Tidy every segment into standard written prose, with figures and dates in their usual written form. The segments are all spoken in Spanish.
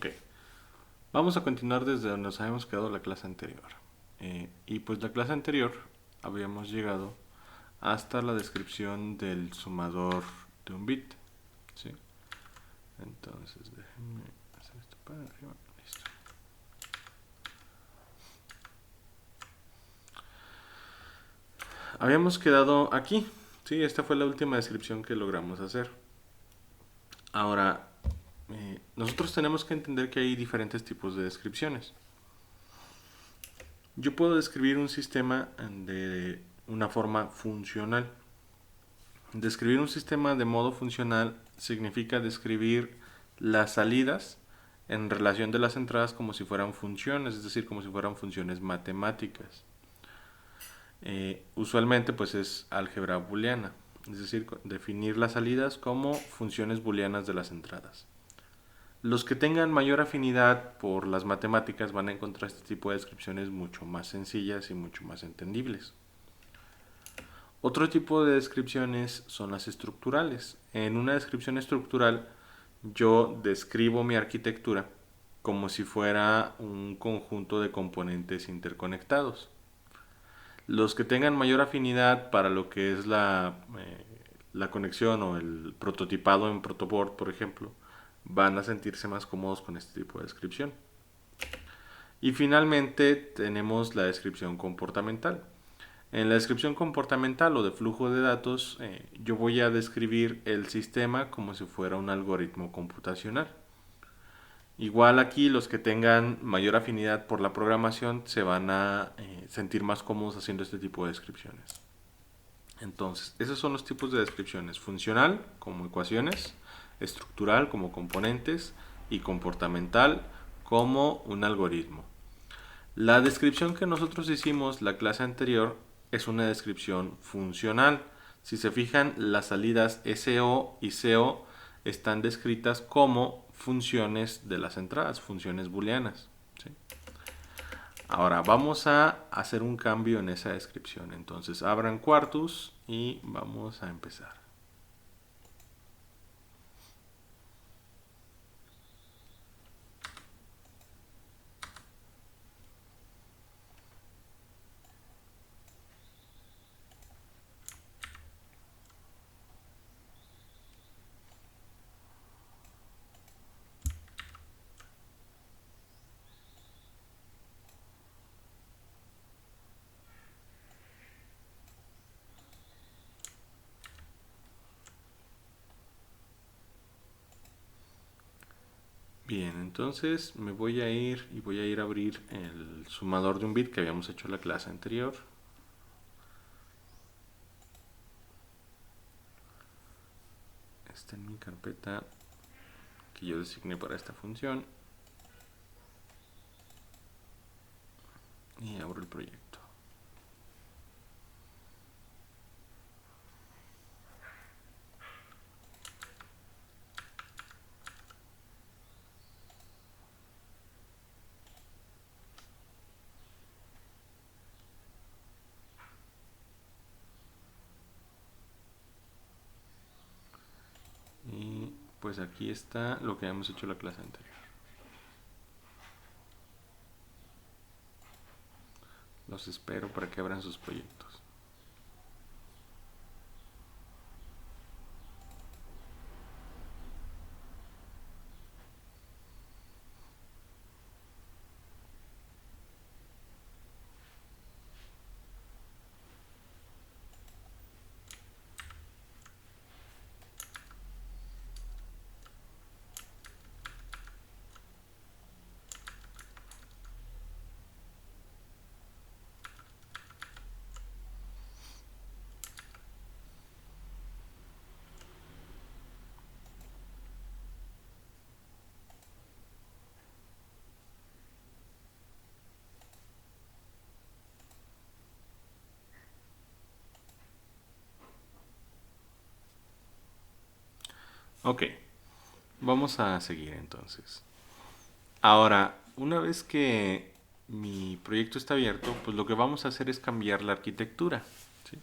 Ok, vamos a continuar desde donde nos habíamos quedado la clase anterior. Y pues la clase anterior habíamos llegado hasta la descripción del sumador de un bit. ¿Sí? Entonces déjenme hacer esto para arriba. Listo. Habíamos quedado aquí. Sí, esta fue la última descripción que logramos hacer. Ahora, nosotros tenemos que entender que hay diferentes tipos de descripciones. Yo puedo describir un sistema de una forma funcional. Describir un sistema de modo funcional significa describir las salidas en relación de las entradas como si fueran funciones, es decir, como si fueran funciones matemáticas. Usualmente pues es álgebra booleana, es decir, definir las salidas como funciones booleanas de las entradas. Los que tengan mayor afinidad por las matemáticas van a encontrar este tipo de descripciones mucho más sencillas y mucho más entendibles. Otro tipo de descripciones son las estructurales. En una descripción estructural yo describo mi arquitectura como si fuera un conjunto de componentes interconectados. Los que tengan mayor afinidad para lo que es la conexión o el prototipado en protoboard, por ejemplo, van a sentirse más cómodos con este tipo de descripción. Y finalmente tenemos la descripción comportamental. En la descripción comportamental o de flujo de datos, yo voy a describir el sistema como si fuera un algoritmo computacional. Igual aquí los que tengan mayor afinidad por la programación se van a sentir más cómodos haciendo este tipo de descripciones. Entonces, esos son los tipos de descripciones: funcional como ecuaciones, estructural como componentes y comportamental como un algoritmo. La descripción que nosotros hicimos la clase anterior es una descripción funcional. Si se fijan, las salidas SO y CO están descritas como funciones de las entradas, funciones booleanas. ¿Sí? Ahora vamos a hacer un cambio en esa descripción. Entonces abran Quartus y vamos a empezar. Bien, entonces me voy a ir y voy a ir a abrir el sumador de un bit que habíamos hecho en la clase anterior. Está en mi carpeta que yo designé para esta función. Y abro el proyecto. Y pues aquí está lo que habíamos hecho en la clase anterior. Los espero para que abran sus proyectos. Ok, vamos a seguir entonces. Ahora, una vez que mi proyecto está abierto, pues lo que vamos a hacer es cambiar la arquitectura. ¿Sí?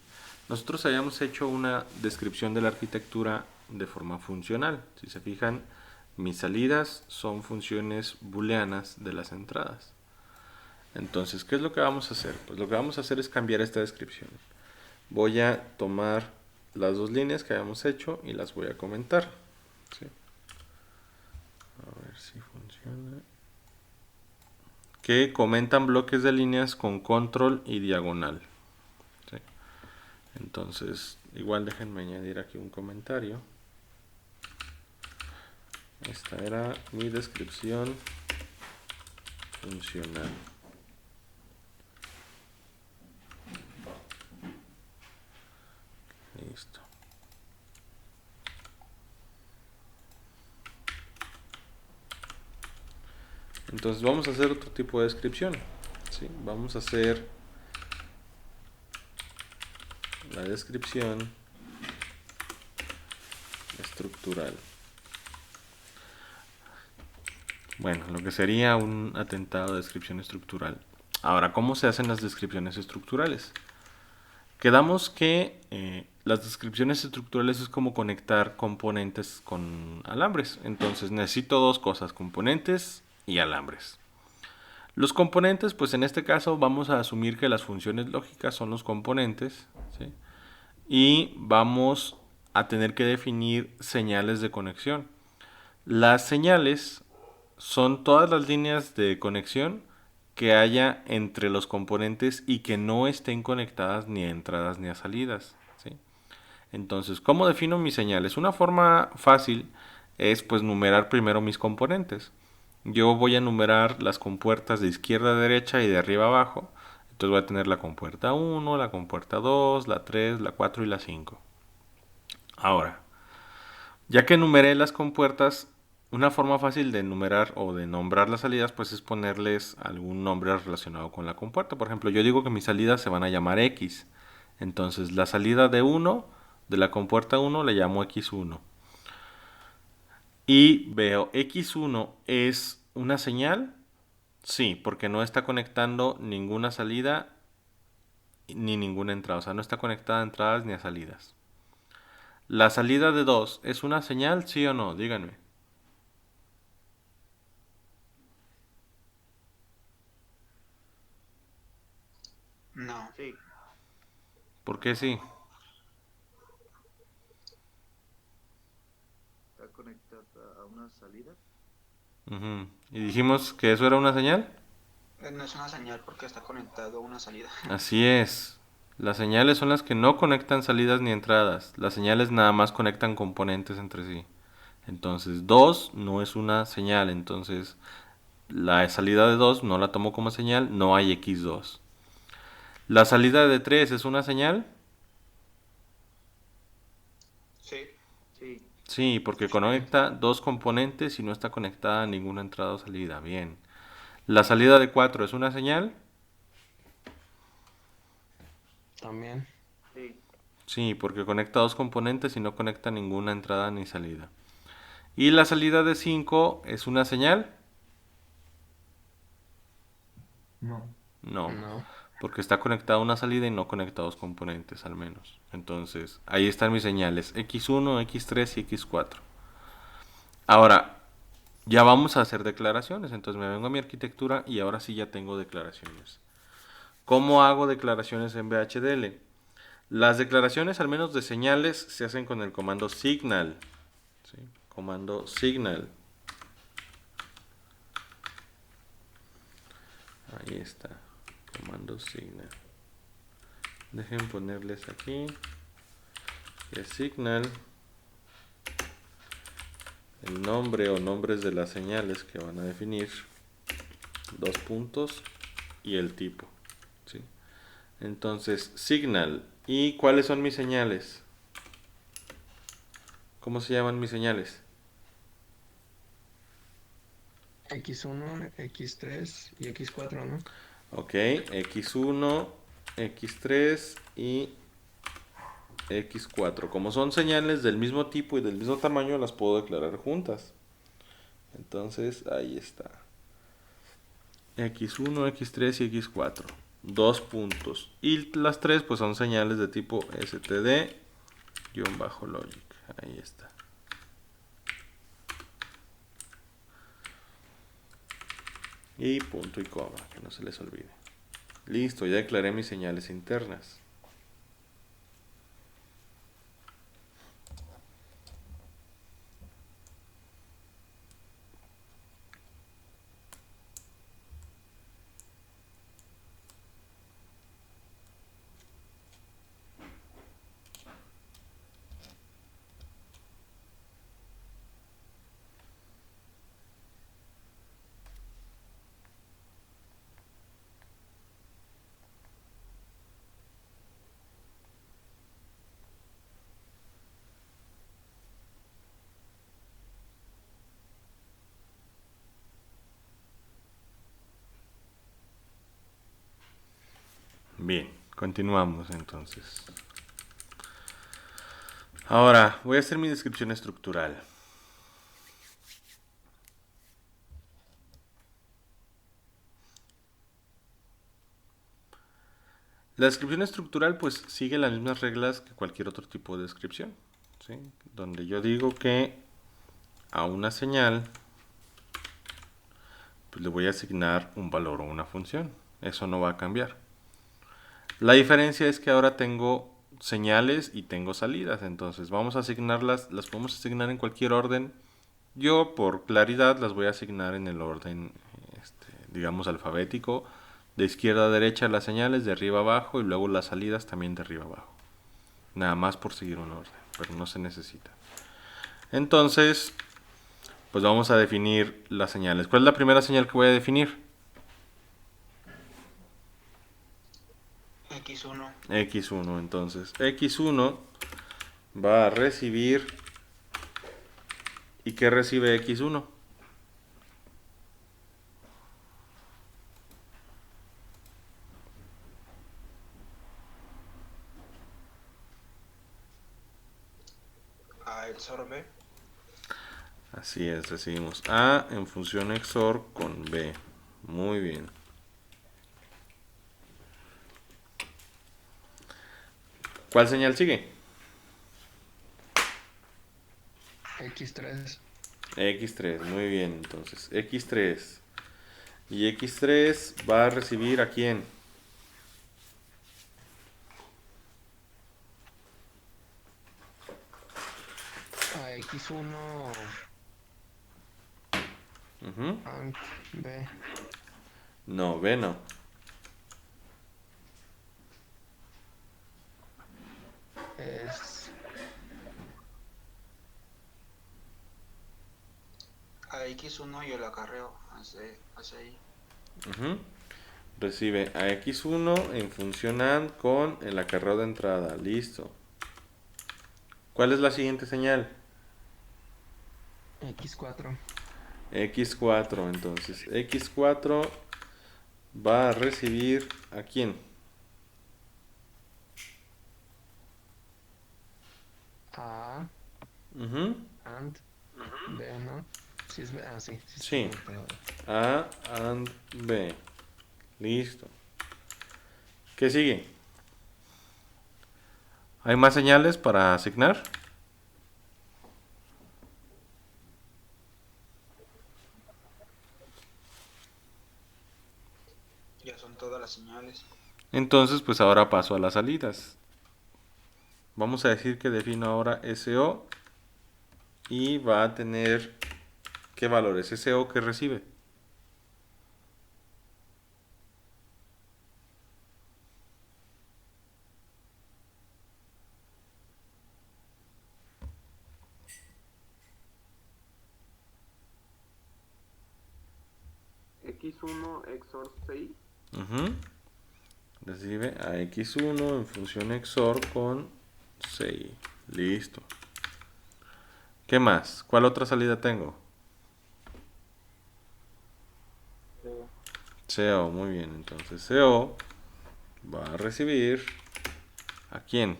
Nosotros habíamos hecho una descripción de la arquitectura de forma funcional. Si se fijan, mis salidas son funciones booleanas de las entradas. Entonces, ¿qué es lo que vamos a hacer? Pues lo que vamos a hacer es cambiar esta descripción. Voy a tomar las dos líneas que habíamos hecho y las voy a comentar. ¿Sí? A ver si funciona. Que comentan bloques de líneas con control y diagonal. ¿Sí? Entonces, igual déjenme añadir aquí un comentario. Esta era mi descripción funcional. Listo. Entonces vamos a hacer otro tipo de descripción. ¿Sí? Vamos a hacer la descripción estructural. Bueno, lo que sería un atentado de descripción estructural. Ahora, ¿cómo se hacen las descripciones estructurales? Quedamos que las descripciones estructurales es como conectar componentes con alambres. Entonces necesito dos cosas, componentes y alambres. Los componentes, pues en este caso vamos a asumir que las funciones lógicas son los componentes, ¿sí? Y vamos a tener que definir señales de conexión. Las señales son todas las líneas de conexión que haya entre los componentes y que no estén conectadas ni a entradas ni a salidas, ¿sí? Entonces, ¿cómo defino mis señales? Una forma fácil es pues numerar primero mis componentes. Yo voy a numerar las compuertas de izquierda a derecha y de arriba a abajo. Entonces voy a tener la compuerta 1, la compuerta 2, la 3, la 4 y la 5. Ahora, ya que numeré las compuertas, una forma fácil de numerar o de nombrar las salidas pues es ponerles algún nombre relacionado con la compuerta. Por ejemplo, yo digo que mis salidas se van a llamar X. Entonces, la salida de 1 de la compuerta 1 le llamo X1. Y veo X1 es una señal. Sí, porque no está conectando ninguna salida ni ninguna entrada. O sea, no está conectada a entradas ni a salidas. ¿La salida de 2 es una señal? ¿Sí o no? Díganme. No. Sí, ¿Por qué sí? está conectada a una salida. Ujú. ¿Y dijimos que eso era una señal? No es una señal porque está conectado a una salida. Así es. Las señales son las que no conectan salidas ni entradas. Las señales nada más conectan componentes entre sí. Entonces, 2 no es una señal. Entonces, la salida de 2 no la tomo como señal. No hay X2. La salida de 3 es una señal. Sí. Sí, Sí, porque Sí. conecta dos componentes y no está conectada a ninguna entrada o salida. Bien. La salida de 4 es una señal. También. sí, Sí, porque conecta dos componentes y no conecta ninguna entrada ni salida. ¿Y la salida de 5 es una señal? No. No, No. porque está conectada a una salida y no conecta dos componentes al menos. Entonces, ahí están mis señales, X1, X3 y X4. Ahora, ya vamos a hacer declaraciones. Entonces me vengo a mi arquitectura y ahora sí ya tengo declaraciones. ¿Cómo hago declaraciones en VHDL? Las declaraciones, al menos de señales, se hacen con el comando signal. ¿Sí? Comando signal. Ahí está. Comando signal. Dejen ponerles aquí. Que signal. El nombre o nombres de las señales que van a definir. Dos puntos. Y el tipo. ¿Sí? Entonces, signal. ¿Y cuáles son mis señales? ¿Cómo se llaman mis señales? X1, X3 y X4, ¿no? Ok, X1, X3 y X4. Como son señales del mismo tipo y del mismo tamaño, las puedo declarar juntas. Entonces, ahí está. X1, X3 y X4. Dos puntos. Y las tres pues son señales de tipo std-logic. Ahí está. Y punto y coma, que no se les olvide. Listo, ya declaré mis señales internas. Bien, continuamos entonces. Ahora voy a hacer mi descripción estructural. La descripción estructural pues sigue las mismas reglas que cualquier otro tipo de descripción, ¿sí? Donde yo digo que a una señal pues le voy a asignar un valor o una función. Eso no va a cambiar. La diferencia es que ahora tengo señales y tengo salidas, entonces vamos a asignarlas, las podemos asignar en cualquier orden. Yo por claridad las voy a asignar en el orden, digamos, alfabético, de izquierda a derecha las señales, de arriba a abajo y luego las salidas también de arriba a abajo. Nada más por seguir un orden, pero no se necesita. Entonces, pues vamos a definir las señales. ¿Cuál es la primera señal que voy a definir? X1. X1, entonces X1 va a recibir. ¿Y qué recibe X1? A XOR B. Así es, recibimos A en función XOR con B. Muy bien. ¿Cuál señal sigue? X3. X3, muy bien. Entonces, X3. Y X3 va a recibir ¿a quién? A X1. Ujú. AND B. No, B no. Es A X1 y el acarreo hacia ahí. Ujú. Recibe a X1 en función AND con el acarreo de entrada. Listo. ¿Cuál es la siguiente señal? X4. X4. Entonces, X4 va a recibir ¿a quién? A Ujú. AND B, ¿no? Sí, es B. Ah, sí. Sí. Está conectado. A and B. Listo. ¿Qué sigue? ¿Hay más señales para asignar? Ya son todas las señales. Entonces, pues ahora paso a las salidas. Vamos a decir que defino ahora SO y va a tener ¿qué valores? SO que recibe. X1 XOR 6. Ujú. Recibe a X1 en función XOR con 6. Listo. ¿Qué más? ¿Cuál otra salida tengo? CO, muy bien. Entonces CO va a recibir ¿a quién?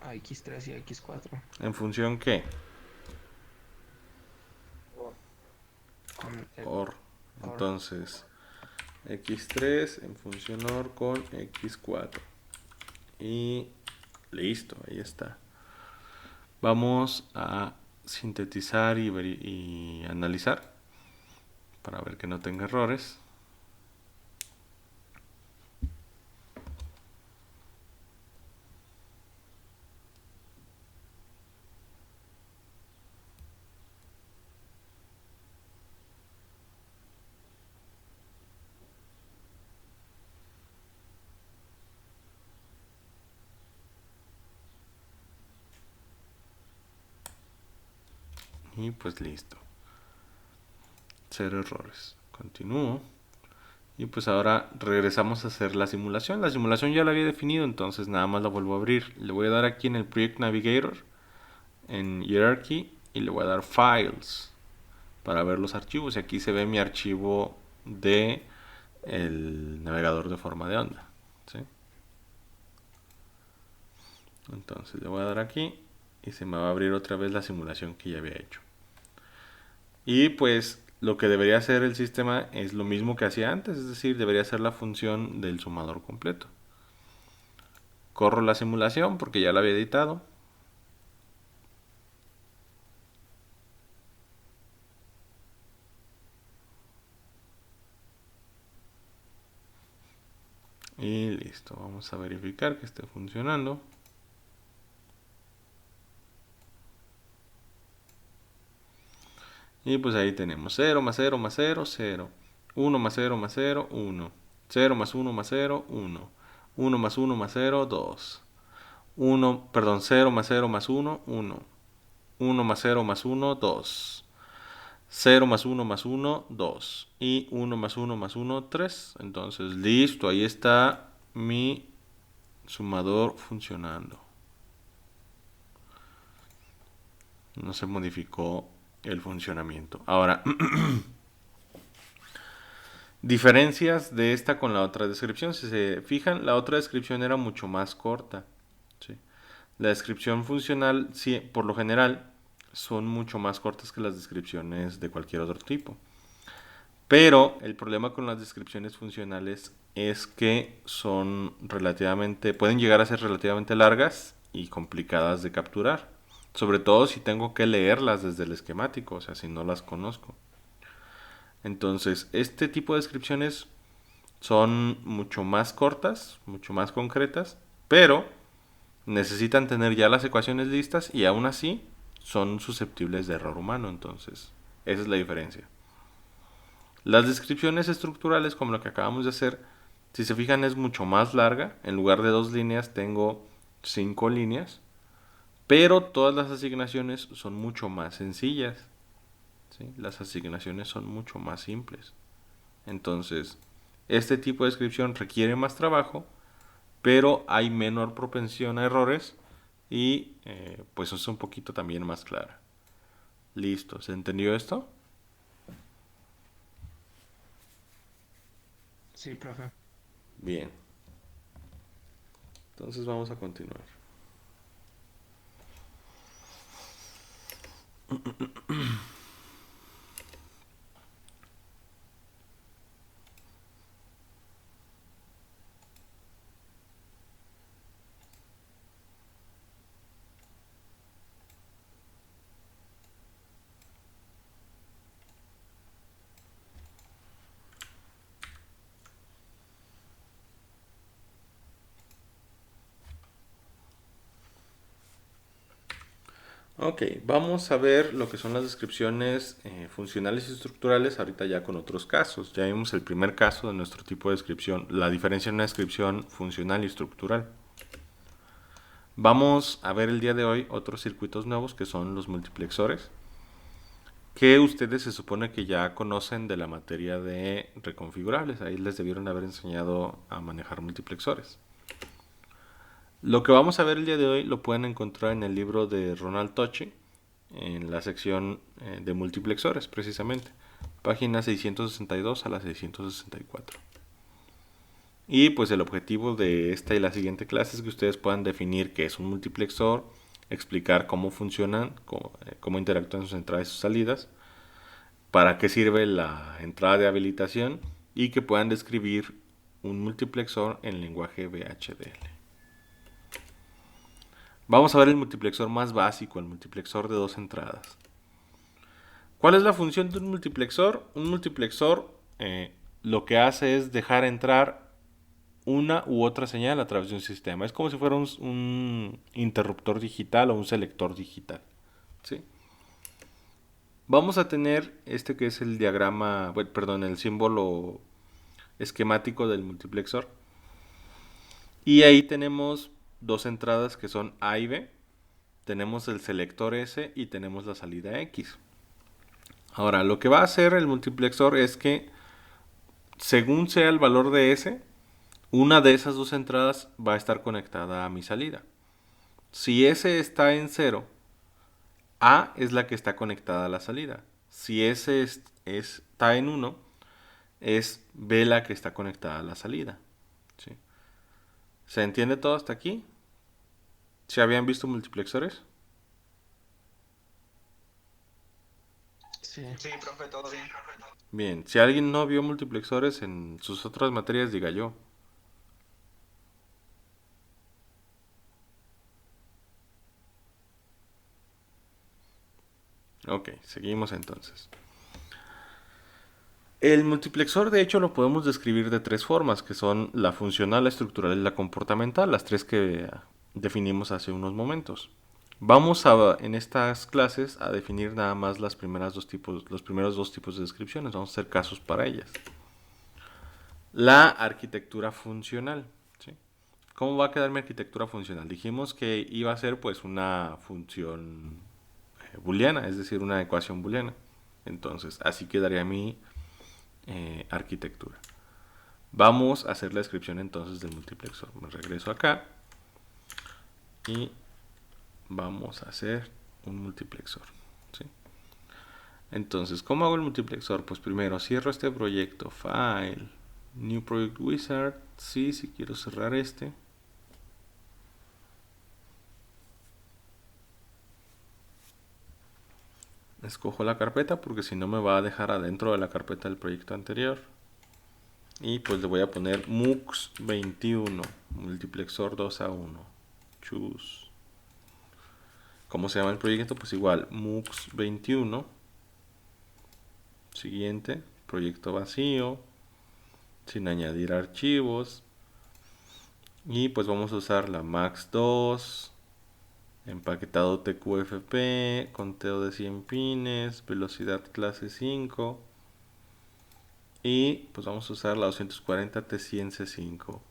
A X3 y a X4. ¿En función qué? Con el OR. OR. Entonces X3 en función OR con X4. Y listo, ahí está. Vamos a sintetizar y analizar. para ver que no tenga errores. Y pues listo. 0 errores. Continúo. Y pues ahora regresamos a hacer la simulación. La simulación ya la había definido, entonces nada más la vuelvo a abrir. Le voy a dar aquí en el Project Navigator, en Hierarchy, y le voy a dar Files para ver los archivos. Y aquí se ve mi archivo de el navegador de forma de onda, ¿sí? Entonces le voy a dar aquí y se me va a abrir otra vez la simulación que ya había hecho. Y pues lo que debería hacer el sistema es lo mismo que hacía antes, es decir, debería hacer la función del sumador completo. Corro la simulación porque ya la había editado. Y listo, vamos a verificar que esté funcionando. Y pues ahí tenemos 0 más 0 más 0, 0. 1 más 0 más 0, 1. 0 más 1 más 0, 1. 1 más 1 más 0, 2. 0 más 0 más 1, 1. 1 más 0 más 1, 2. 0 más 1 más 1, 2. Y 1 más 1 más 1, 3. Entonces, listo, ahí está mi sumador funcionando. No se modificó el funcionamiento. Ahora, diferencias de esta con la otra descripción. Si se fijan, la otra descripción era mucho más corta, ¿sí? La descripción funcional, sí, por lo general, son mucho más cortas que las descripciones de cualquier otro tipo. Pero el problema con las descripciones funcionales es que pueden llegar a ser relativamente largas y complicadas de capturar. Sobre todo si tengo que leerlas desde el esquemático, o sea, si no las conozco. Entonces, este tipo de descripciones son mucho más cortas, mucho más concretas, pero necesitan tener ya las ecuaciones listas y aún así son susceptibles de error humano. Entonces, esa es la diferencia. Las descripciones estructurales, como lo que acabamos de hacer, si se fijan es mucho más larga. En lugar de 2 líneas tengo 5 líneas, pero todas las asignaciones son mucho más sencillas, ¿sí? Las asignaciones son mucho más simples. Entonces, este tipo de descripción requiere más trabajo, pero hay menor propensión a errores y pues es un poquito también más clara. Listo, ¿se entendió esto? Sí, profe. Bien. Entonces vamos a continuar. Ok, vamos a ver lo que son las descripciones funcionales y estructurales ahorita ya con otros casos. Ya vimos el primer caso de nuestro tipo de descripción, la diferencia en una descripción funcional y estructural. Vamos a ver el día de hoy otros circuitos nuevos que son los multiplexores, que ustedes se supone que ya conocen de la materia de reconfigurables. Ahí les debieron haber enseñado a manejar multiplexores. Lo que vamos a ver el día de hoy lo pueden encontrar en el libro de Ronald Tochi, en la sección de multiplexores, precisamente, página 662 a la 664. Y pues el objetivo de esta y la siguiente clase es que ustedes puedan definir qué es un multiplexor, explicar cómo funcionan, cómo interactúan sus entradas y sus salidas, para qué sirve la entrada de habilitación y que puedan describir un multiplexor en lenguaje VHDL. Vamos a ver el multiplexor más básico, el multiplexor de 2 entradas. ¿Cuál es la función de un multiplexor? Un multiplexor lo que hace es dejar entrar una u otra señal a través de un sistema. Es como si fuera un interruptor digital o un selector digital. ¿Sí? Vamos a tener este que es el diagrama, bueno, perdón, el símbolo esquemático del multiplexor. Y ahí tenemos dos entradas que son A y B. Tenemos el selector S y tenemos la salida X. Ahora, lo que va a hacer el multiplexor es que, según sea el valor de S, una de esas dos entradas va a estar conectada a mi salida. Si S está en 0, A es la que está conectada a la salida. Si S está en 1, es B la que está conectada a la salida. ¿Sí? ¿Se entiende todo hasta aquí? ¿Se habían visto multiplexores? Sí. Sí, profe, todo bien. Bien, si alguien no vio multiplexores en sus otras materias, diga yo. Ok, seguimos entonces. El multiplexor, de hecho, lo podemos describir de tres formas, que son la funcional, la estructural y la comportamental, las tres que definimos hace unos momentos. Vamos en estas clases a definir nada más los primeros dos tipos de descripciones. Vamos a hacer casos para ellas. La arquitectura funcional. ¿Sí? ¿Cómo va a quedar mi arquitectura funcional? Dijimos que iba a ser pues una función booleana, es decir, una ecuación booleana. Entonces, así quedaría mi arquitectura. Vamos a hacer la descripción entonces del multiplexor. Me regreso acá y vamos a hacer un multiplexor. ¿Sí? Entonces, ¿cómo hago el multiplexor? Pues primero cierro este proyecto, File, New Project Wizard. Sí, si quiero cerrar este. Escojo la carpeta porque si no me va a dejar adentro de la carpeta del proyecto anterior. Y pues le voy a poner MUX21, multiplexor 2 a 1. Choose. ¿Cómo se llama el proyecto? Pues igual, MUX21. Siguiente, proyecto vacío, sin añadir archivos. Y pues vamos a usar la MAX2, empaquetado TQFP, conteo de 100 pines, velocidad clase 5. Y pues vamos a usar la 240 T100C5.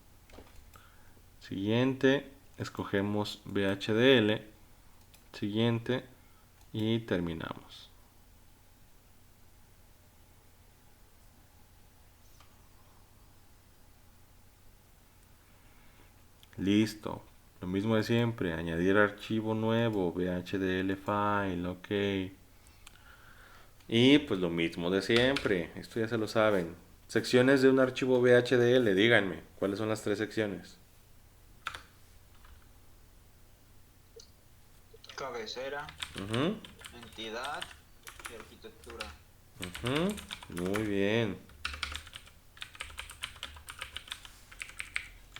Siguiente, escogemos VHDL. Siguiente y terminamos. Listo. Lo mismo de siempre. Añadir archivo nuevo. VHDL file. Ok. Y pues lo mismo de siempre. Esto ya se lo saben. Secciones de un archivo VHDL. Díganme. ¿Cuáles son las tres secciones? Cabecera, Ujú, entidad y arquitectura. ujú. Muy bien.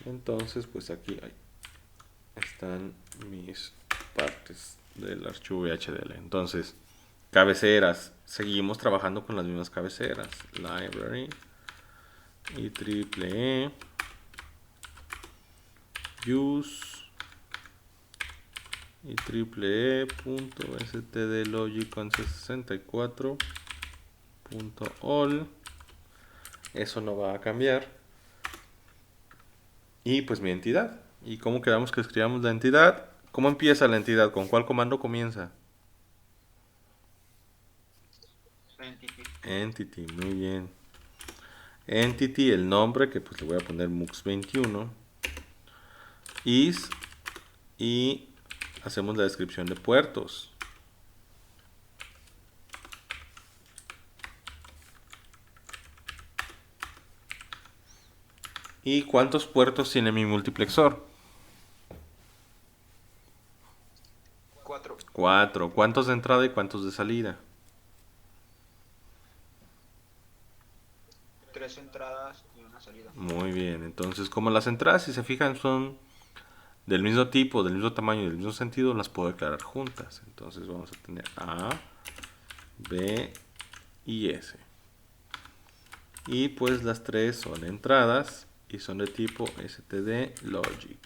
Entonces pues aquí están mis partes del archivo VHDL. Entonces, cabeceras. Seguimos trabajando con las mismas cabeceras. Library. IEEE. Use. IEEE.stdlogicon64.all. Eso no va a cambiar. Y pues mi entidad. ¿Y cómo quedamos que escribamos la entidad? ¿Cómo empieza la entidad? ¿Con cuál comando comienza? Entity. Entity, muy bien. Entity, el nombre, que pues le voy a poner MUX21. Is. Y hacemos la descripción de puertos. ¿Y cuántos puertos tiene mi multiplexor? 4. 4. ¿Cuántos de entrada y cuántos de salida? 3 entradas y una salida. Muy bien. Entonces, como las entradas, si se fijan, son del mismo tipo, del mismo tamaño y del mismo sentido, las puedo declarar juntas. Entonces vamos a tener A, B y S. Y pues las tres son entradas y son de tipo std logic.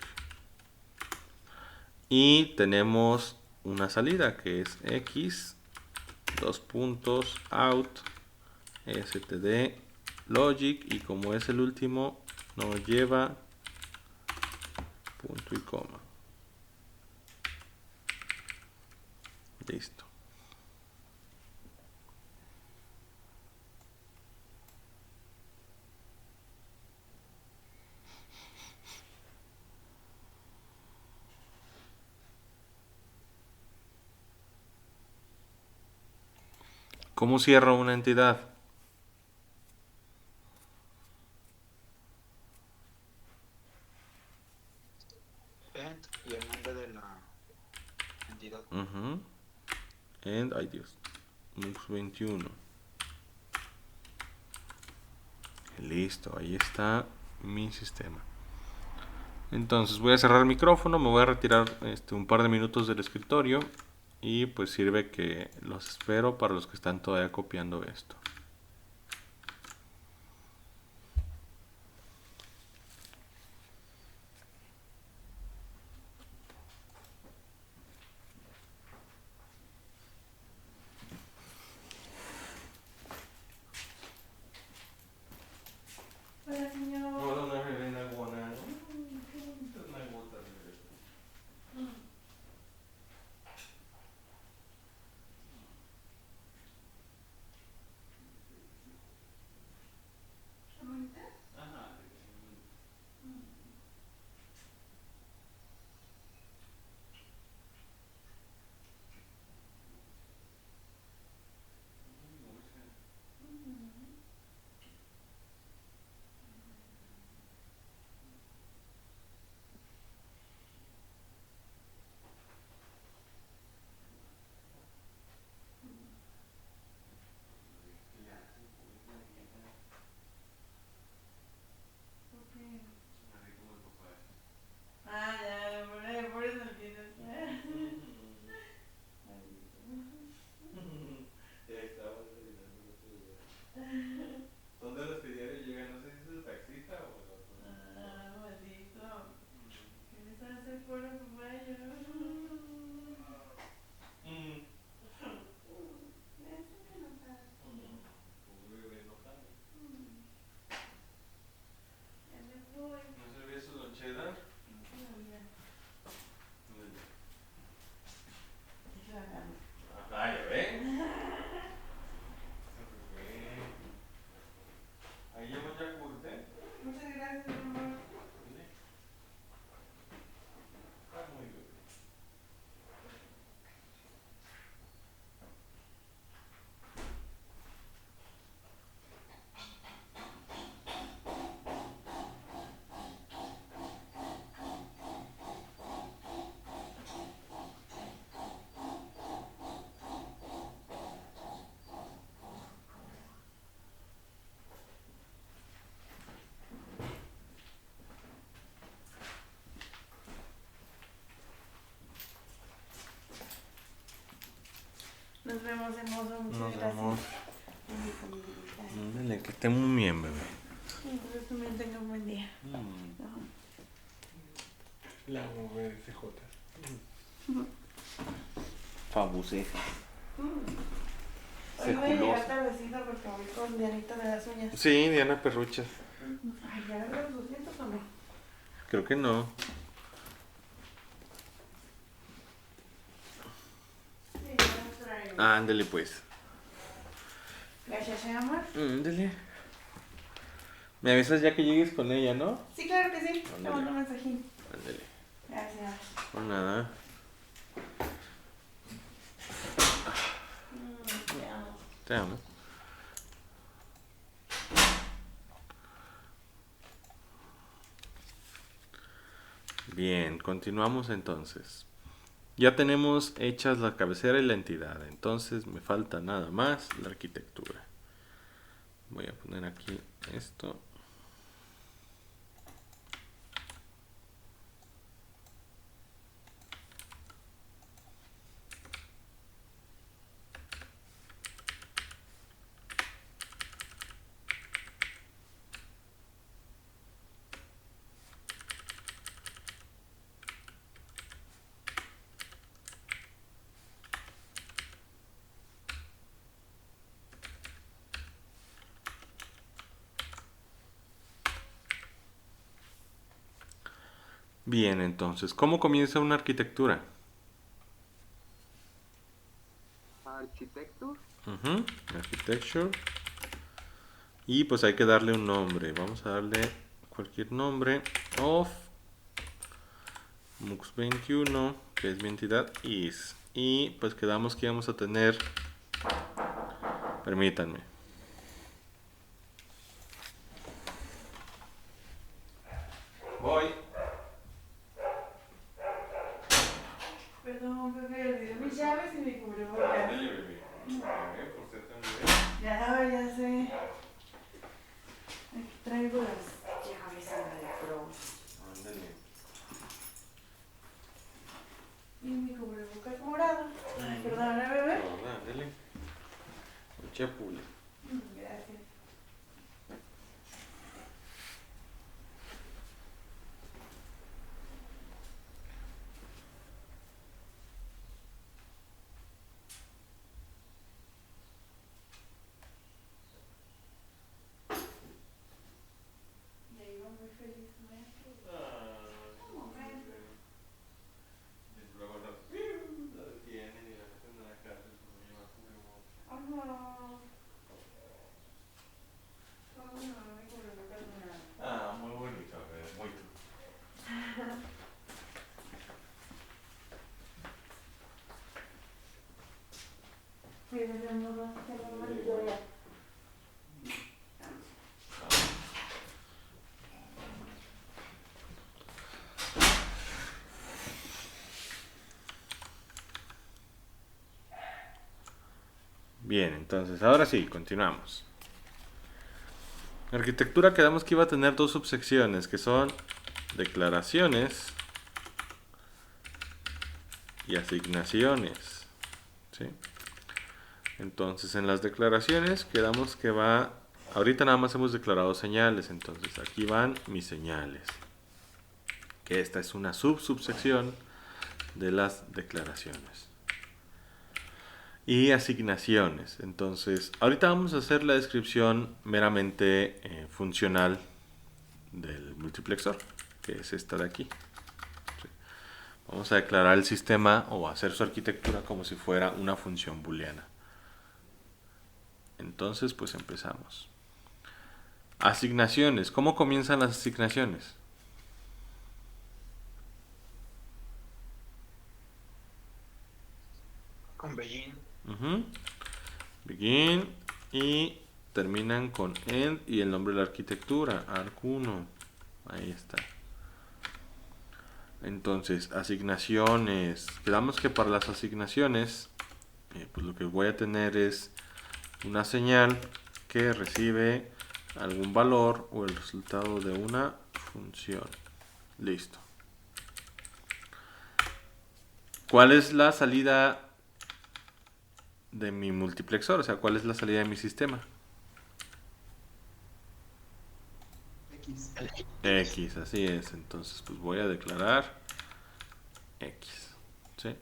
Y tenemos una salida que es x out std logic, y como es el último nos lleva punto y coma. Listo. ¿Cómo cierro una entidad? End y el nombre de la entidad. And, ay Dios, MUX 21. Listo, ahí está mi sistema. Entonces voy a cerrar el micrófono, me voy a retirar un par de minutos del escritorio y pues sirve que los espero para los que están todavía copiando esto. Hola, señor. Ah, ya, por eso tienes. Son de los que diario llegan, no sé si es el taxista o el otro. Ah, maldito. ¿Qué les hace por el papaya? Eso que no sabes. Un bebé enojado. Ya me voy. ¿No se olvide su lonchera? No se me olvida. Deja la gana. Ajá, ya ven. Ahí llevo ya curte. Muchas gracias, mi amor. Está muy bien. Nos vemos, hermoso. Muchas Nos gracias. vemos. En mi familia. Ándale, que esté muy bien, bebé. Entonces también tenga un buen día. La mujer de CJ. Fabuceja. Hoy voy a llegar tardecito porque voy con Dianita de las uñas. Sí, Diana Perrucha. Ay, ¿ya agarraron sus dientes o no? Creo que no. Sí, ya los traigo. Ándale, pues. Gracias, amor. Ándale. Me avisas ya que llegues con ella, ¿no? Sí, claro que sí. Te Ándale. mando un mensajín. Ándale. Gracias. Por nada. Te amo. Te amo. Bien, continuamos entonces. Ya tenemos hechas la cabecera y la entidad, entonces me falta nada más la arquitectura. Voy a poner aquí esto. Bien, entonces, ¿cómo comienza una arquitectura? Architecture. Ujú, architecture. Y pues hay que darle un nombre. Vamos a darle cualquier nombre. Of MUX21, que es mi entidad is. Y pues quedamos que vamos a tener... Permítanme. Voy. Perdón, bebé, olvidé mis llaves y mi cubrebocas. Ya sé. Aquí traigo las llaves en la de pro. Ándale. Y mi cubrebocas morado. Ay, perdona, bebé. No, ándale. Mucha pula. Gracias. Ya iba muy feliz, maestro. Un momento. Luego lo detienen y la meten en la cárcel por no llevar cubrebocas. Oh, no. Oh, no, mi cubrebocas morado. Ah, muy bonito, muy tú. Cuídate, amor. Te lo mando ya. Bien, entonces ahora sí, continuamos. Arquitectura quedamos que iba a tener dos subsecciones, que son declaraciones y asignaciones. ¿Sí? Entonces en las declaraciones quedamos que va... Ahorita nada más hemos declarado señales, entonces aquí van mis señales. Que esta es una subsección de las declaraciones. Y asignaciones. Entonces, ahorita vamos a hacer la descripción meramente funcional del multiplexor, que es esta de aquí. ¿Sí? Vamos a declarar el sistema o hacer su arquitectura como si fuera una función booleana. Entonces, pues empezamos. Asignaciones. ¿Cómo comienzan las asignaciones? Con Beijing. Ujú. Begin y terminan con end y el nombre de la arquitectura, arc1. Ahí está. Entonces, asignaciones. Quedamos que para las asignaciones, pues lo que voy a tener es una señal que recibe algún valor o el resultado de una función. Listo. ¿Cuál es la salida de mi multiplexor? O sea, ¿cuál es la salida de mi sistema? X. X, así es. Entonces, pues voy a declarar X. ¿Sí?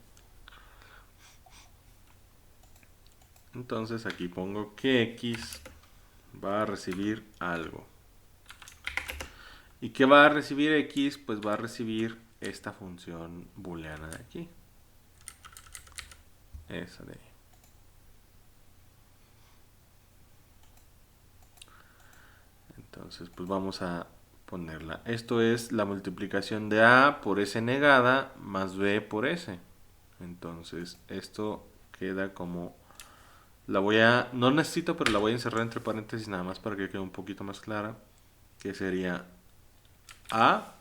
Entonces aquí pongo que X va a recibir algo. ¿Y qué va a recibir X? Pues va a recibir esta función booleana de aquí. Esa de ahí. Entonces, pues vamos a ponerla. Esto es la multiplicación de A por S negada más B por S. Entonces, esto queda como... La voy a... No necesito, pero la voy a encerrar entre paréntesis nada más para que quede un poquito más clara. Que sería A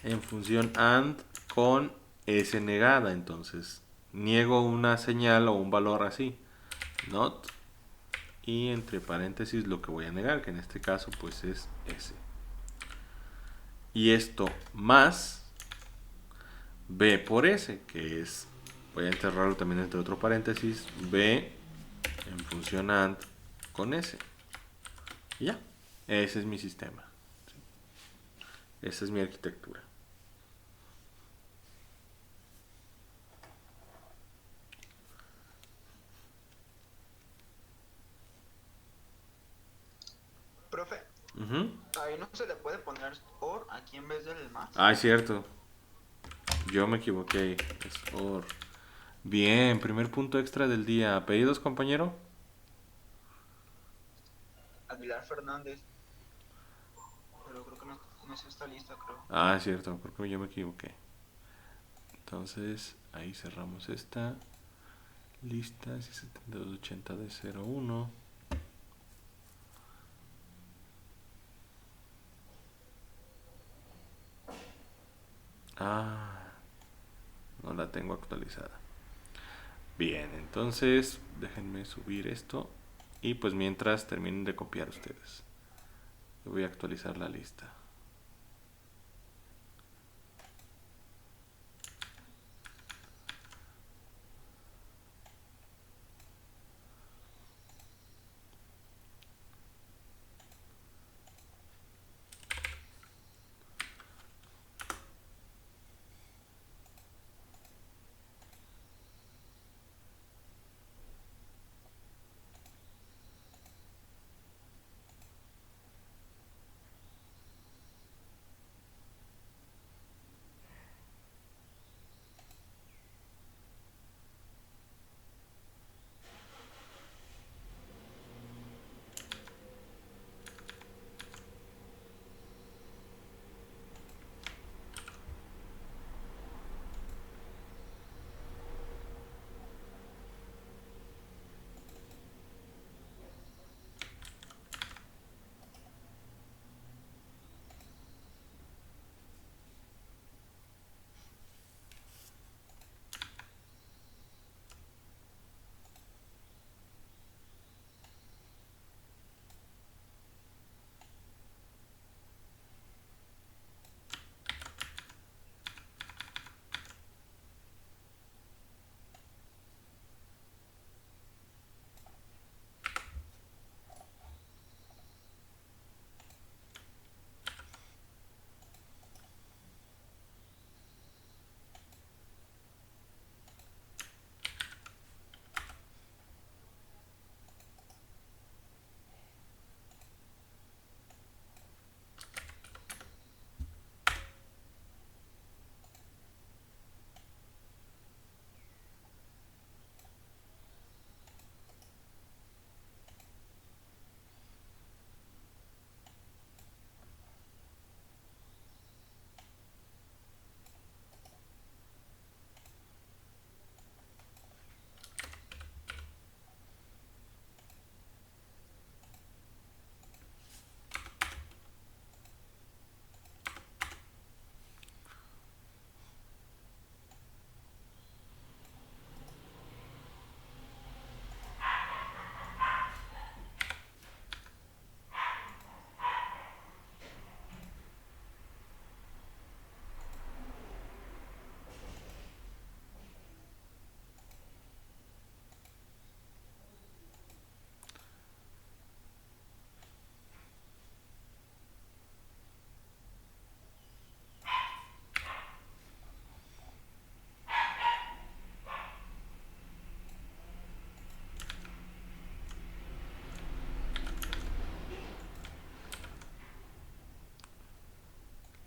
en función AND con S negada. Entonces, niego una señal o un valor así. Not. Y entre paréntesis lo que voy a negar, que en este caso pues es S. Y esto más B por S, que es, voy a enterrarlo también entre otro paréntesis, B en función AND con S. Y ya, ese es mi sistema. Esa es mi arquitectura. Profe, Ujú. ahí no se le puede poner or aquí en vez del más. Ah, es cierto. Yo me equivoqué. Es OR. Bien, primer punto extra del día. ¿Apellidos, compañero? Aguilar Fernández. Pero creo que no es esta lista, creo. Ah, es cierto, creo que yo me equivoqué. Entonces, ahí cerramos esta lista. 7280 de 01. Ah, no la tengo actualizada. Bien, entonces déjenme subir esto. Y pues mientras terminen de copiar ustedes. Yo voy a actualizar la lista.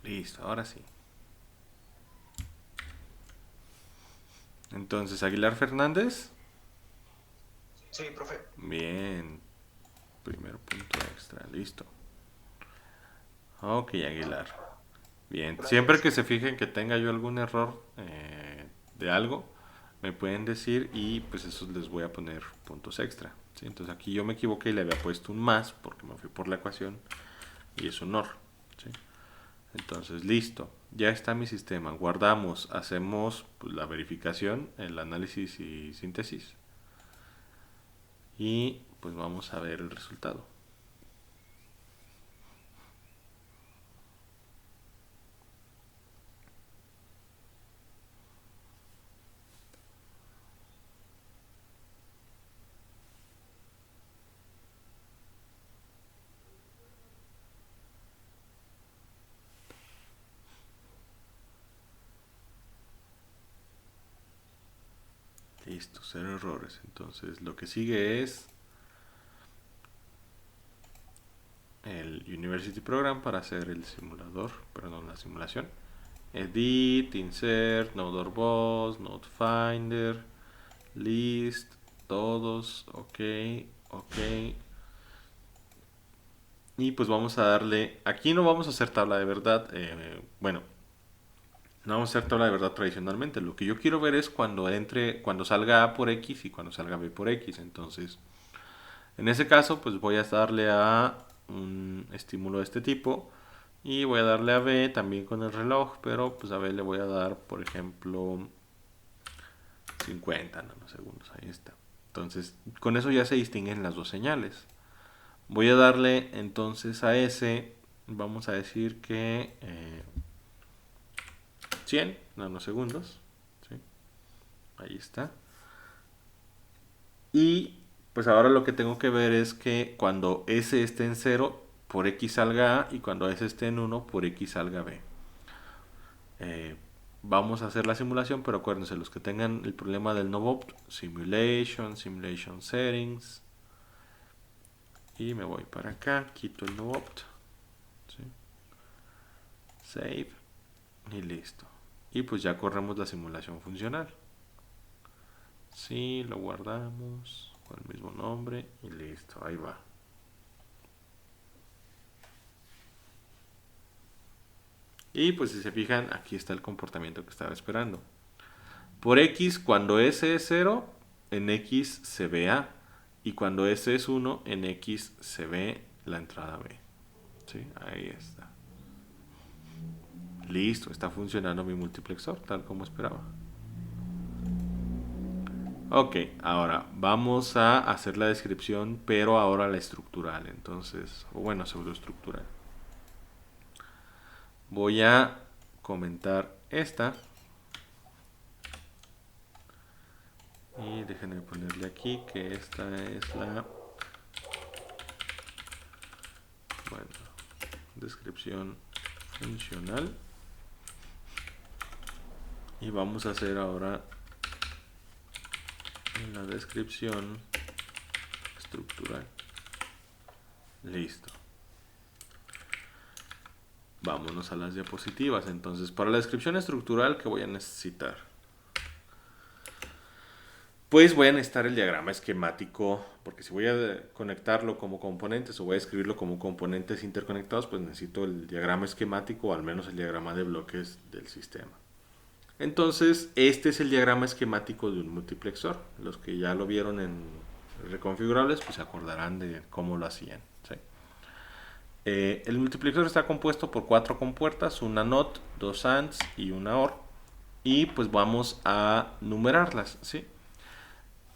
Listo, ahora sí. Entonces, Aguilar Fernández. Sí, profe. Bien. Primer punto extra, listo. Ok, Aguilar. Bien, Gracias. siempre que se fijen que tenga yo algún error de algo, me pueden decir y pues esos les voy a poner puntos extra. ¿Sí? Entonces aquí yo me equivoqué y le había puesto un más porque me fui por la ecuación y es un OR. ¿Sí? Entonces, listo. Ya está mi sistema. Guardamos, hacemos pues, la verificación, el análisis y síntesis. Y pues vamos a ver el resultado. Listo, cero errores. Entonces lo que sigue es el University Program para hacer el simulador, perdón, la simulación. edit, insert, node or boss, node finder, list, todos, ok, ok. Y pues vamos a darle, aquí no vamos a hacer tabla de verdad, bueno, no vamos a hacer tabla de verdad tradicionalmente. Lo que yo quiero ver es cuando entre, cuando salga A por X y cuando salga B por X. Entonces, en ese caso, pues voy a darle a un estímulo de este tipo. Y voy a darle a B también con el reloj, pero pues a B le voy a dar, por ejemplo, 50 nanosegundos. Ahí está. Entonces, con eso ya se distinguen las dos señales. Voy a darle entonces a S, vamos a decir que 100 nanosegundos. ¿Sí? Ahí está. Y pues ahora lo que tengo que ver es que cuando S esté en 0, por X salga A, y cuando S esté en 1, por X salga B. Vamos a hacer la simulación, pero acuérdense, los que tengan el problema del no-opt, simulation, simulation settings. Y me voy para acá, quito el no-opt. ¿Sí? Save. Y listo. Y pues ya corremos la simulación funcional. Sí, lo guardamos con el mismo nombre y listo, ahí va. Y pues si se fijan, aquí está el comportamiento que estaba esperando. Por X, cuando S es 0, en X se ve A. Y cuando S es 1, en X se ve la entrada B. ¿Sí? Ahí está. Listo, está funcionando mi multiplexor tal como esperaba. Ok, ahora vamos a hacer la descripción, pero ahora la estructural. Entonces, o bueno, pseudoestructural. Voy a comentar esta. Y déjenme ponerle aquí que esta es la, bueno, descripción funcional. Y vamos a hacer ahora la descripción estructural. Listo. Vámonos a las diapositivas. Entonces, para la descripción estructural, ¿qué voy a necesitar? Pues voy a necesitar el diagrama esquemático, porque si voy a conectarlo como componentes o voy a escribirlo como componentes interconectados, pues necesito el diagrama esquemático o al menos el diagrama de bloques del sistema. Entonces, este es el diagrama esquemático de un multiplexor. Los que ya lo vieron en reconfigurables, pues se acordarán de cómo lo hacían. ¿Sí? El multiplexor está compuesto por 4 compuertas, una NOT, 2 ANDs y una OR. Y pues vamos a numerarlas, ¿sí?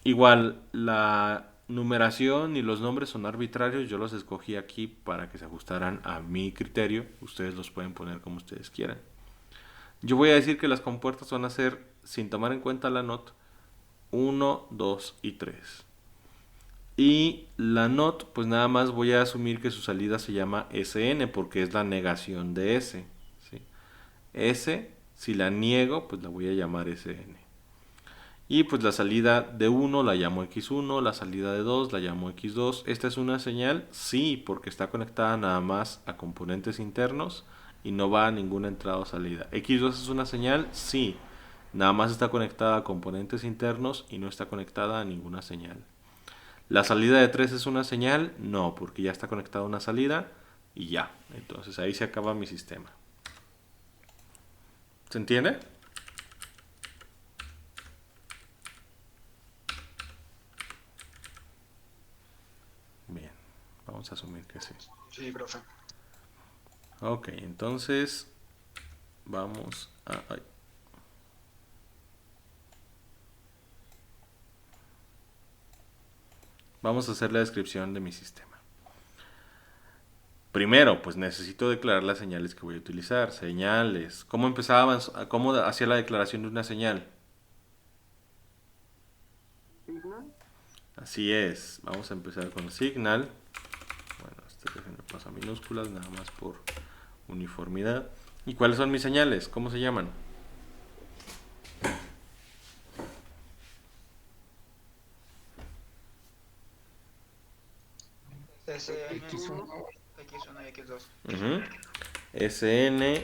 Igual, la numeración y los nombres son arbitrarios. Yo los escogí aquí para que se ajustaran a mi criterio. Ustedes los pueden poner como ustedes quieran. Yo voy a decir que las compuertas van a ser, sin tomar en cuenta la NOT, 1, 2 y 3. Y la NOT, pues nada más voy a asumir que su salida se llama SN porque es la negación de S. ¿Sí? S, si la niego, pues la voy a llamar SN. Y pues la salida de 1 la llamo X1, la salida de 2 la llamo X2. ¿Esta es una señal? Sí, porque está conectada nada más a componentes internos y no va a ninguna entrada o salida. ¿X2 es una señal? Sí, nada más está conectada a componentes internos y no está conectada a ninguna señal. ¿La salida de 3 es una señal? No, porque ya está conectada a una salida y ya. Entonces ahí se acaba mi sistema. ¿Se entiende? Bien, vamos a asumir que sí. Sí, profe. Ok, entonces vamos a... ay. Vamos a hacer la descripción de mi sistema. Primero, pues necesito declarar las señales que voy a utilizar. Señales. ¿Cómo empezaba? ¿Cómo hacía la declaración de una señal? Signal. Así es. Vamos a empezar con signal. Bueno, este déjenme paso a minúsculas, nada más por uniformidad. ¿Y cuáles son mis señales? ¿Cómo se llaman? SN, X1, X1 y X2. SN,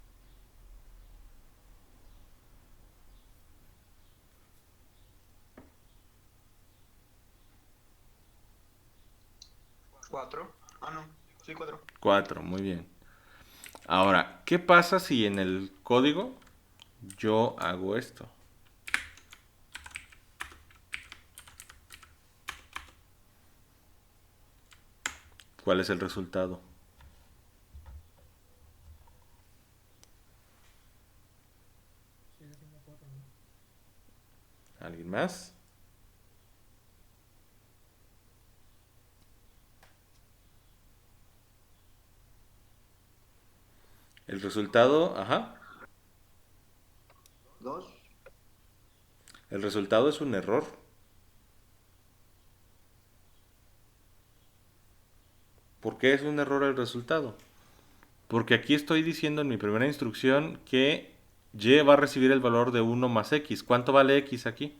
4. Ah, no. Sí, 4. 4, muy bien. Ahora, ¿qué pasa si en el código yo hago esto? ¿Cuál es el resultado? ¿Alguien más? El resultado, ajá. 2. El resultado es un error. ¿Por qué es un error el resultado? Porque aquí estoy diciendo en mi primera instrucción que y va a recibir el valor de 1 más x. ¿Cuánto vale x aquí?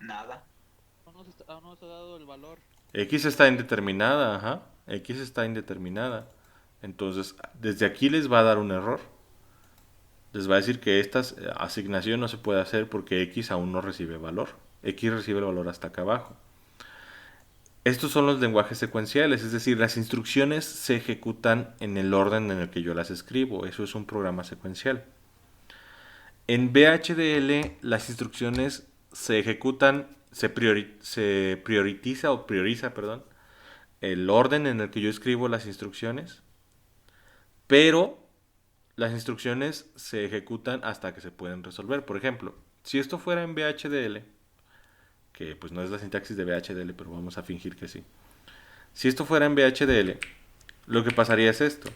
Nada. Aún no se ha dado el valor. X está indeterminada, ajá. X está indeterminada. Entonces, desde aquí les va a dar un error. Les va a decir que esta asignación no se puede hacer porque X aún no recibe valor. X recibe el valor hasta acá abajo. Estos son los lenguajes secuenciales, es decir, las instrucciones se ejecutan en el orden en el que yo las escribo. Eso es un programa secuencial. En VHDL las instrucciones se ejecutan, se prioriza, perdón, el orden en el que yo escribo las instrucciones, pero las instrucciones se ejecutan hasta que se pueden resolver. Por ejemplo, si esto fuera en VHDL, que pues no es la sintaxis de VHDL, pero vamos a fingir que sí. Si esto fuera en VHDL, lo que pasaría es esto.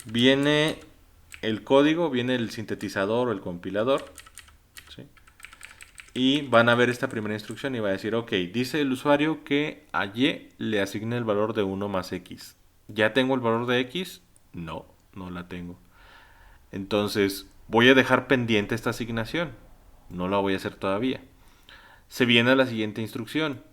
Viene el código, viene el sintetizador o el compilador, ¿sí? Y van a ver esta primera instrucción y va a decir, ok, dice el usuario que a Y le asigne el valor de 1 más X. ¿Ya tengo el valor de X? No, no la tengo. Entonces, voy a dejar pendiente esta asignación. No la voy a hacer todavía. Se viene a la siguiente instrucción.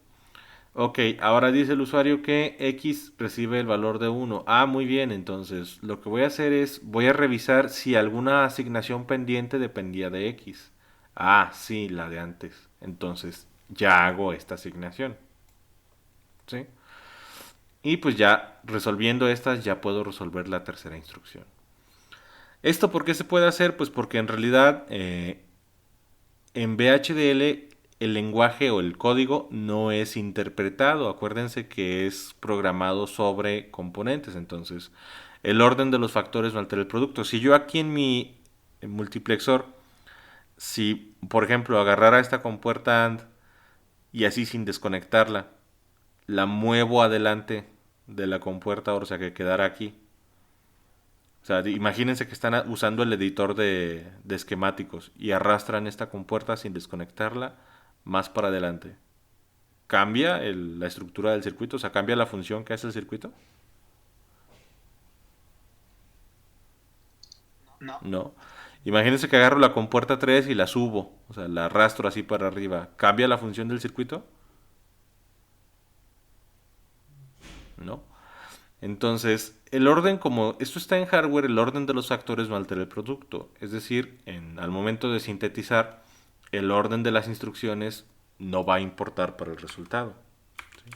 Ok, ahora dice el usuario que X recibe el valor de 1. Ah, muy bien, entonces lo que voy a hacer es, voy a revisar si alguna asignación pendiente dependía de X. Ah, sí, la de antes. Entonces ya hago esta asignación. ¿Sí? Y pues ya resolviendo estas ya puedo resolver la tercera instrucción. ¿Esto por qué se puede hacer? Pues porque en realidad en VHDL el lenguaje o el código no es interpretado. Acuérdense que es programado sobre componentes. Entonces, el orden de los factores no altera el producto. Si yo aquí en mi multiplexor, si por ejemplo agarrara esta compuerta AND y así sin desconectarla, la muevo adelante de la compuerta OR, o sea que quedara aquí. O sea, imagínense que están usando el editor de esquemáticos y arrastran esta compuerta sin desconectarla más para adelante. ¿Cambia la estructura del circuito? O sea, ¿cambia la función que hace el circuito? No. No. Imagínense que agarro la compuerta 3 y la subo. O sea, la arrastro así para arriba. ¿Cambia la función del circuito? No. Entonces, el orden, como esto está en hardware, el orden de los factores no altera el producto. Es decir, al momento de sintetizar, el orden de las instrucciones no va a importar para el resultado. ¿Sí?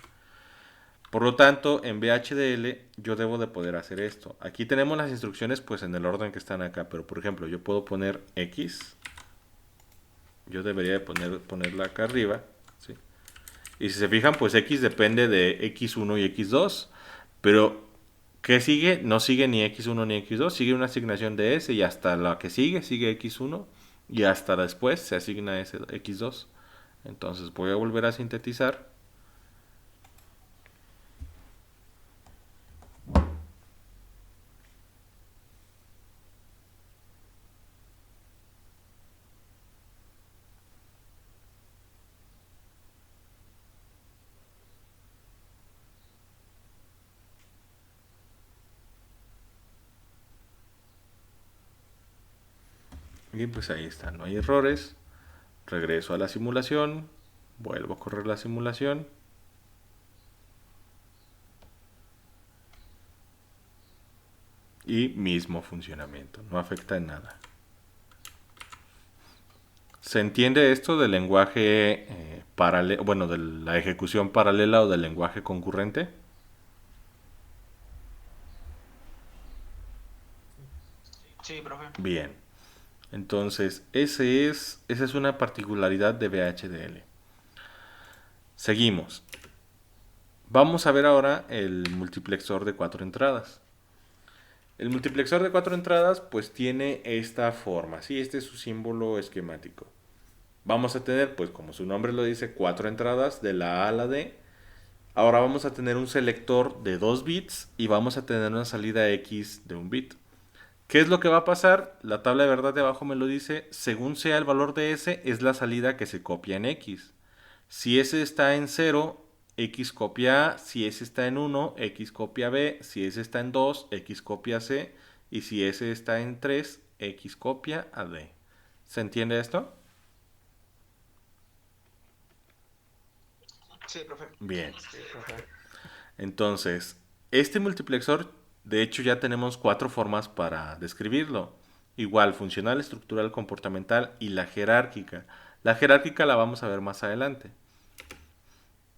Por lo tanto, en VHDL yo debo de poder hacer esto. Aquí tenemos las instrucciones pues en el orden que están acá, pero por ejemplo yo puedo poner X. Yo debería de ponerla acá arriba. ¿Sí? Y si se fijan, pues X depende de X1 y X2. Pero, ¿qué sigue? No sigue ni X1 ni X2. Sigue una asignación de S y hasta la que sigue X1. Y hasta después se asigna ese X2. Entonces voy a volver a sintetizar. Y pues ahí está, no hay errores. Regreso a la simulación. Vuelvo a correr la simulación. Y mismo funcionamiento, no afecta en nada. ¿Se entiende esto del lenguaje bueno, de la ejecución paralela o del lenguaje concurrente. Sí, profe. Bien. Entonces, esa es una particularidad de VHDL. Seguimos. Vamos a ver ahora el multiplexor de 4 entradas. El multiplexor de 4 entradas pues tiene esta forma, ¿sí? Este es su símbolo esquemático. Vamos a tener, pues como su nombre lo dice, 4 entradas de la A a la D. Ahora vamos a tener un selector de 2 bits y vamos a tener una salida X de 1 bit. ¿Qué es lo que va a pasar? La tabla de verdad de abajo me lo dice. Según sea el valor de S, es la salida que se copia en X. Si S está en 0, X copia A. Si S está en 1, X copia B. Si S está en 2, X copia C. Y si S está en 3, X copia a D. ¿Se entiende esto? Sí, profe. Bien. Sí, profe. Entonces, este multiplexor, de hecho ya tenemos 4 formas para describirlo. Igual, funcional, estructural, comportamental y la jerárquica. La jerárquica la vamos a ver más adelante.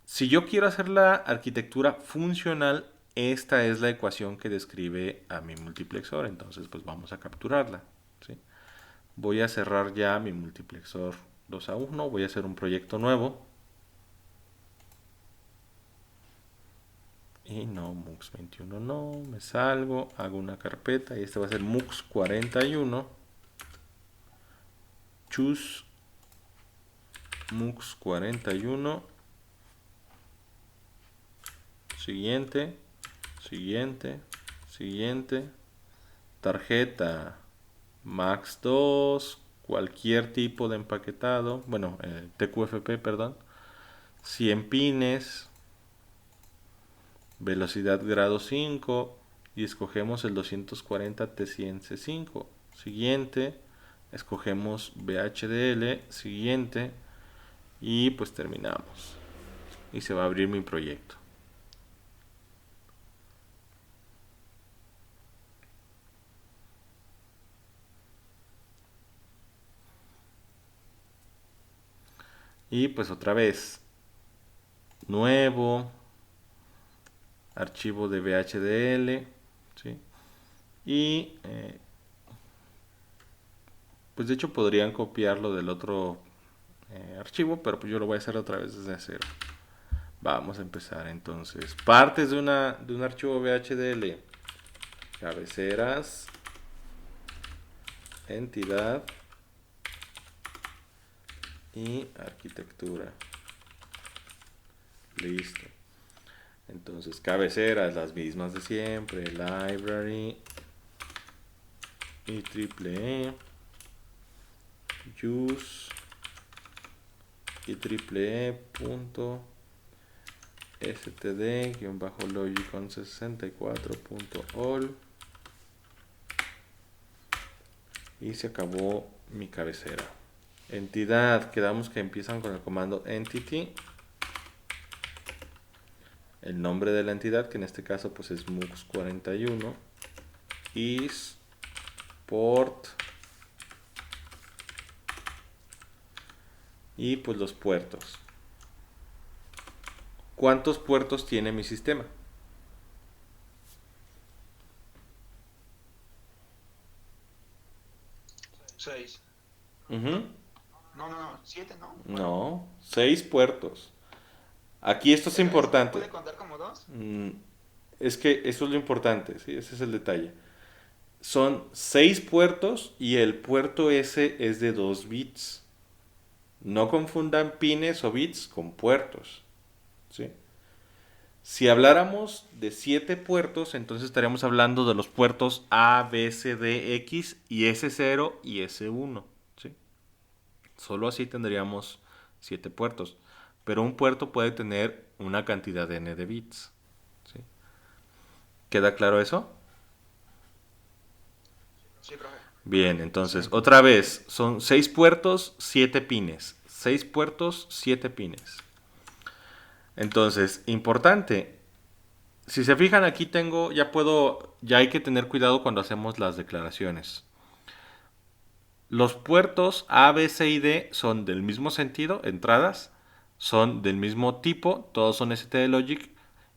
Si yo quiero hacer la arquitectura funcional, esta es la ecuación que describe a mi multiplexor. Entonces, pues vamos a capturarla, ¿sí? Voy a cerrar ya mi multiplexor 2 a 1. Voy a hacer un proyecto nuevo. Y no, MUX 21 no, me salgo, hago una carpeta y este va a ser MUX 41. Choose MUX 41. Siguiente, siguiente, siguiente. Tarjeta MAX 2, cualquier tipo de empaquetado, bueno, TQFP, perdón. 100 pines. Velocidad grado 5 y escogemos el 240T100C5. Siguiente, escogemos VHDL, siguiente y pues terminamos. Y se va a abrir mi proyecto. Y pues otra vez, nuevo archivo de VHDL, ¿sí? Y pues de hecho podrían copiarlo del otro archivo, pero pues yo lo voy a hacer otra vez desde cero. Vamos a empezar entonces. Partes de un archivo VHDL. Cabeceras, entidad y arquitectura. Listo. Entonces, cabeceras las mismas de siempre, library y triple E, use y triple E punto std-logicon64.all y se acabó mi cabecera. Entidad, quedamos que empiezan con el comando entity. El nombre de la entidad, que en este caso pues es MUX41, is port y pues los puertos. ¿Cuántos puertos tiene mi sistema? 6. Uh-huh. No, 7, ¿no? No, 6 puertos. Aquí esto es importante. ¿Puede contar como 2? Es que eso es lo importante, ¿sí? Ese es el detalle. Son 6 puertos y el puerto S es de 2 bits. No confundan pines o bits con puertos, ¿sí? Si habláramos de 7 puertos, entonces estaríamos hablando de los puertos A, B, C, D, X y S0 y S1, ¿sí? Solo así tendríamos 7 puertos. Pero un puerto puede tener una cantidad n de bits, ¿sí? ¿Queda claro eso? Sí, profe. Bien, entonces, otra vez, son 6 puertos, 7 pines. 6 puertos, 7 pines. Entonces, importante. Si se fijan, aquí tengo, ya hay que tener cuidado cuando hacemos las declaraciones. Los puertos A, B, C y D son del mismo sentido, entradas. son del mismo tipo, todos son stdlogic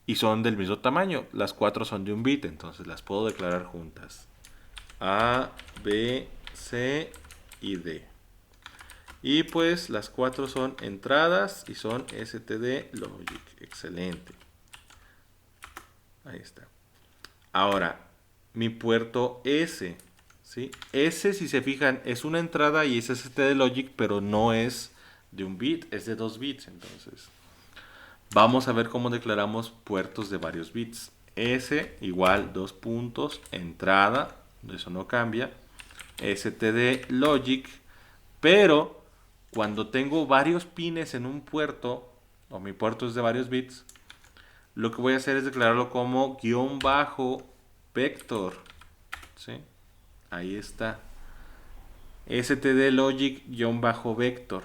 y son del mismo tamaño. Las 4 son de un bit, entonces las puedo declarar juntas. A, B, C y D. Y pues las 4 son entradas y son stdlogic. Excelente. Ahí está. Ahora, mi puerto S, ¿sí? S, si se fijan, es una entrada y es stdlogic, pero no es de un bit, es de 2 bits. Entonces, vamos a ver cómo declaramos puertos de varios bits. S igual 2 puntos, entrada, eso no cambia, stdlogic, pero cuando tengo varios pines en un puerto, o mi puerto es de varios bits, lo que voy a hacer es declararlo como guión bajo vector. ¿Sí? Ahí está. stdlogic guión bajo vector.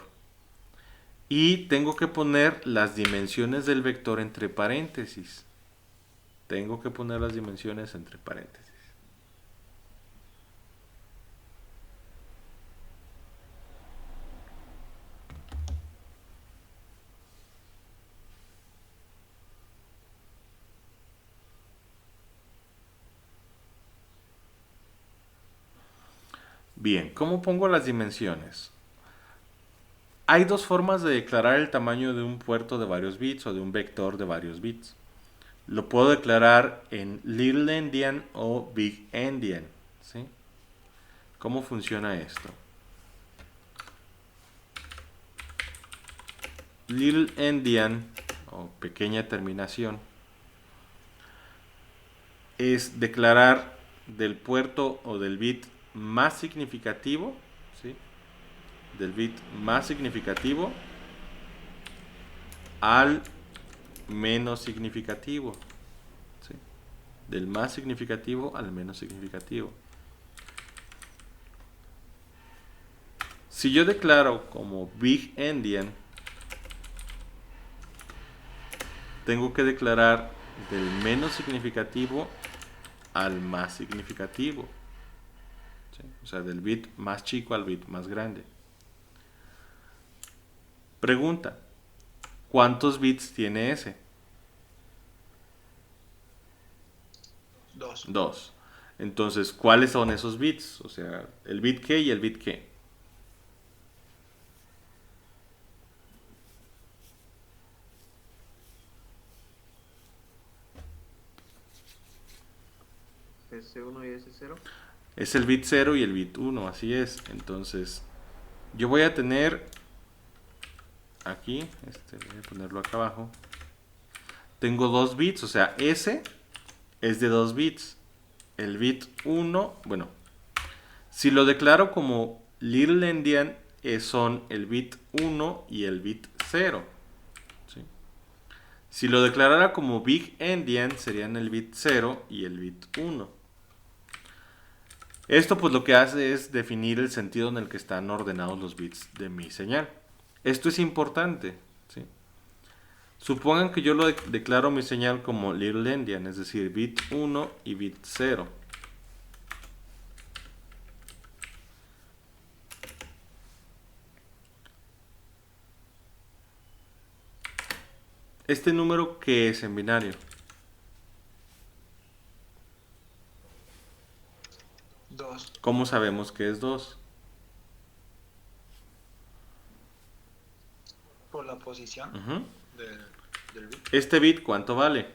Y tengo que poner las dimensiones del vector entre paréntesis. Tengo que poner las dimensiones entre paréntesis. Bien, ¿cómo pongo las dimensiones? Hay dos formas de declarar el tamaño de un puerto de varios bits o de un vector de varios bits. Lo puedo declarar en Little Endian o Big Endian. ¿Sí? ¿Cómo funciona esto? Little Endian o pequeña terminación es declarar del puerto o del bit más significativo, ¿sí? Del bit más significativo al menos significativo, ¿sí? Del más significativo al menos significativo. Si yo declaro como Big Endian, tengo que declarar del menos significativo al más significativo. ¿Sí? O sea, del bit más chico al bit más grande. Pregunta: ¿cuántos bits tiene ese? 2. 2. Entonces, ¿cuáles son esos bits? O sea, el bit qué y el bit qué. S1 y S0. Es el bit 0 y el bit 1, así es. Entonces, yo voy a tener aquí, voy a ponerlo acá abajo. Tengo 2 bits, o sea, S es de 2 bits. El bit 1, bueno, si lo declaro como Little Endian, son el bit 1 y el bit 0. ¿Sí? Si lo declarara como Big Endian, serían el bit 0 y el bit 1. Esto pues lo que hace es definir el sentido en el que están ordenados los bits de mi señal. Esto es importante, ¿sí? Supongan que yo lo declaro mi señal como Little Endian, es decir, bit 1 y bit 0. ¿Este número qué es en binario? 2. ¿Cómo sabemos que es 2? Por la posición Uh-huh. del bit. ¿Este bit cuánto vale?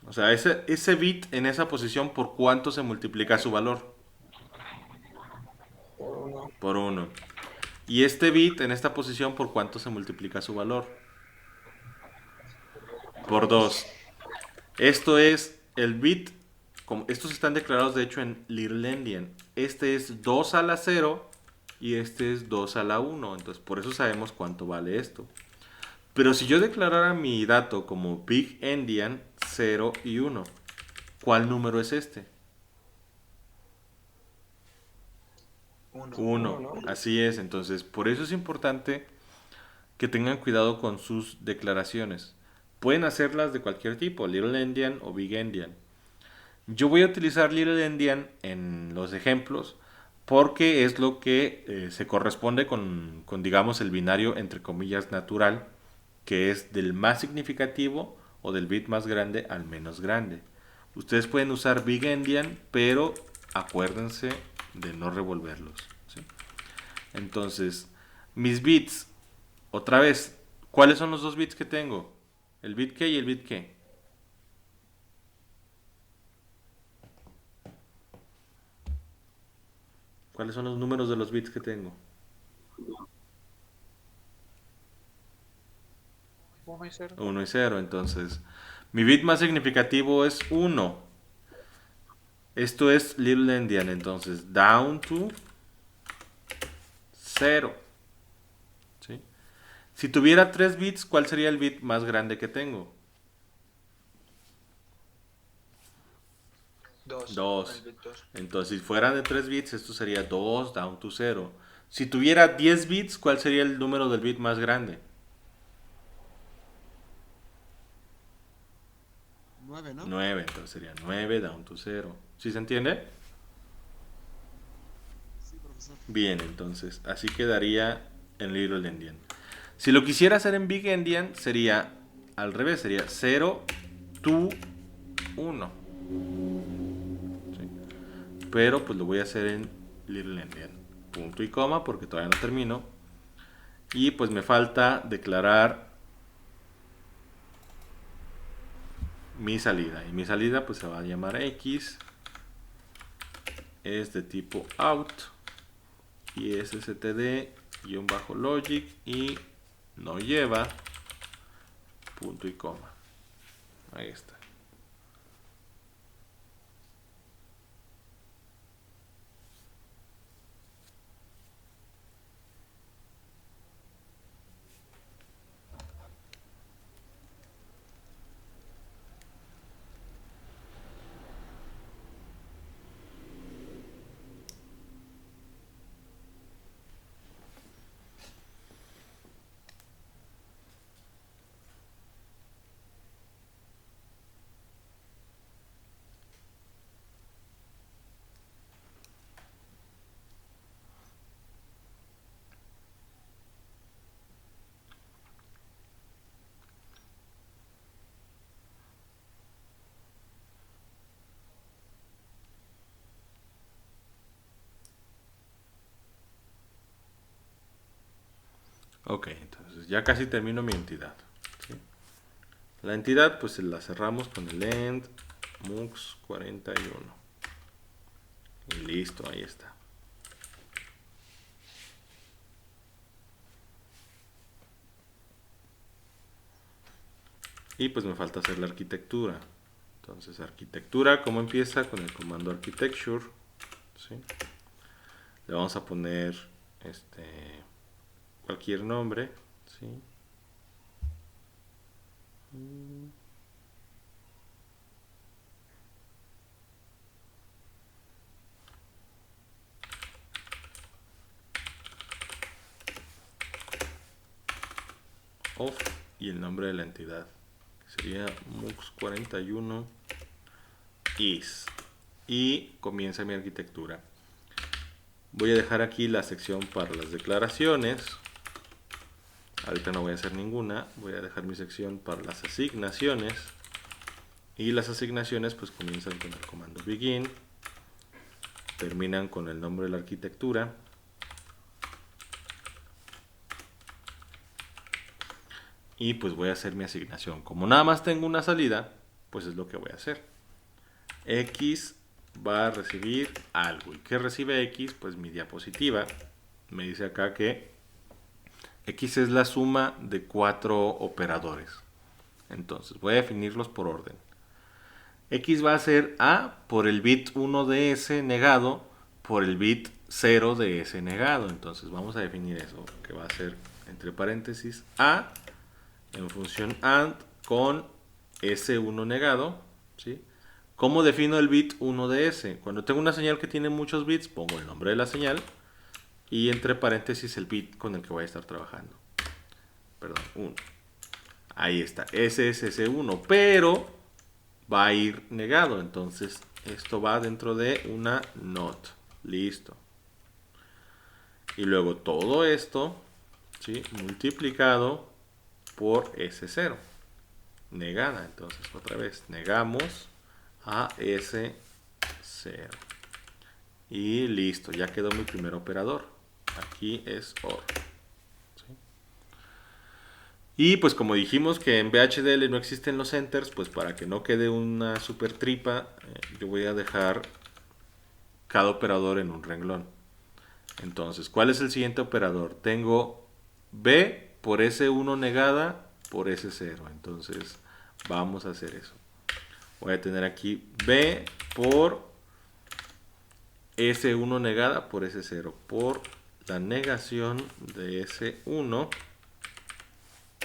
O sea, ese bit en esa posición, ¿por cuánto se multiplica su valor? Por 1. Por 1. Y este bit en esta posición, ¿por cuánto se multiplica su valor? Por 2. Esto es el bit, como estos están declarados de hecho en Little Endian. Este es 2 a la 0 y este es 2 a la 1. Entonces por eso sabemos cuánto vale esto. Pero si yo declarara mi dato como Big Endian 0 y 1, ¿cuál número es este? 1. 1. ¿no? Así es. Entonces por eso es importante que tengan cuidado con sus declaraciones. Pueden hacerlas de cualquier tipo, Little Endian o Big Endian. Yo voy a utilizar Little Endian en los ejemplos porque es lo que se corresponde con, digamos, el binario entre comillas natural, que es del más significativo o del bit más grande al menos grande. Ustedes pueden usar big endian, pero acuérdense de no revolverlos, ¿sí? Entonces, mis bits, otra vez, ¿cuáles son los dos bits que tengo? El bit K y el bit K. ¿Cuáles son los números de los bits que tengo? 1 y 0. 1 y 0. Entonces, mi bit más significativo es 1. Esto es little endian. Entonces, down to 0. ¿Sí? Si tuviera 3 bits, ¿cuál sería el bit más grande que tengo? 2. 2. Entonces, si fuera de 3 bits, esto sería 2 down to 0. Si tuviera 10 bits, ¿cuál sería el número del bit más grande? 9, ¿no? 9. Entonces sería 9 down to 0. ¿Sí se entiende? Sí, profesor. Bien, entonces así quedaría en little endian. Si lo quisiera hacer en big endian, sería al revés, sería 0 to 1. ¿Sí? Pero pues lo voy a hacer en little endian. Punto y coma porque todavía no termino. Y pues me falta declarar mi salida. Y mi salida pues se va a llamar X. Es de tipo out. Y es std-logic y no lleva punto y coma. Ahí está. Ok, entonces ya casi termino mi entidad. ¿Sí? La entidad pues la cerramos con el end mux 41. Y listo, ahí está. Y pues me falta hacer la arquitectura. Entonces arquitectura, ¿cómo empieza? Con el comando architecture. ¿Sí? Le vamos a poner cualquier nombre, ¿sí? Of y el nombre de la entidad, que sería mux41 is, y comienza mi arquitectura. Voy a dejar aquí la sección para las declaraciones. Ahorita no voy a hacer ninguna. Voy a dejar mi sección para las asignaciones. Y las asignaciones pues comienzan con el comando begin. Terminan con el nombre de la arquitectura. Y pues voy a hacer mi asignación. Como nada más tengo una salida, pues es lo que voy a hacer. X va a recibir algo. ¿Y qué recibe X? Pues mi diapositiva. Me dice acá que X es la suma de 4 operadores. Entonces voy a definirlos por orden. X va a ser A por el bit 1 de S negado por el bit 0 de S negado. Entonces vamos a definir eso, que va a ser entre paréntesis A en función AND con S1 negado, ¿sí? ¿Cómo defino el bit 1 de S? Cuando tengo una señal que tiene muchos bits, pongo el nombre de la señal y entre paréntesis el bit con el que voy a estar trabajando. Perdón, 1. Ahí está, ese es S1, pero va a ir negado, entonces esto va dentro de una NOT. Listo. Y luego todo esto, ¿sí?, multiplicado por S0. Negada. Entonces, otra vez, negamos a S0. Y listo, ya quedó mi primer operador. Aquí es OR. ¿Sí? Y pues como dijimos que en VHDL no existen los enters, pues para que no quede una super tripa, yo voy a dejar cada operador en un renglón. Entonces, ¿cuál es el siguiente operador? Tengo B por S1 negada por S0. Entonces, vamos a hacer eso. Voy a tener aquí B por S1 negada por S0. Por la negación de S1.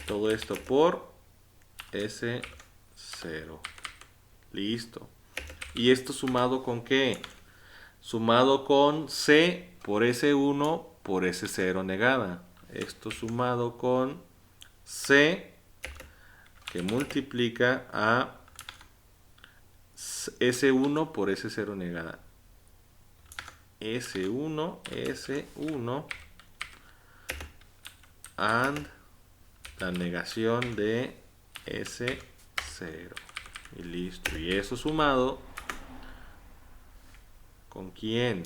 Todo esto por S0. Listo. ¿Y esto sumado con qué? Sumado con C por S1 por S0 negada. Esto sumado con C que multiplica a S1 por S0 negada. S1 and la negación de S0. Y listo. Y eso sumado ¿con quién?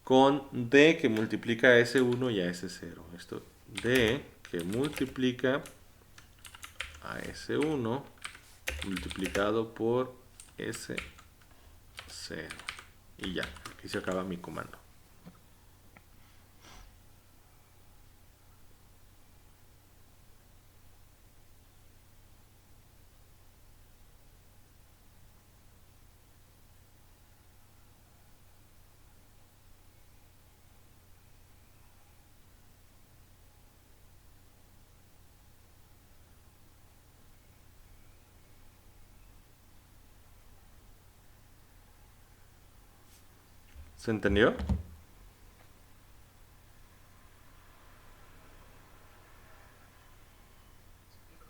Con D que multiplica a S1 y a S0. Esto D que multiplica a S1 multiplicado por S0. Y ya, aquí se acaba mi comando. ¿Se entendió?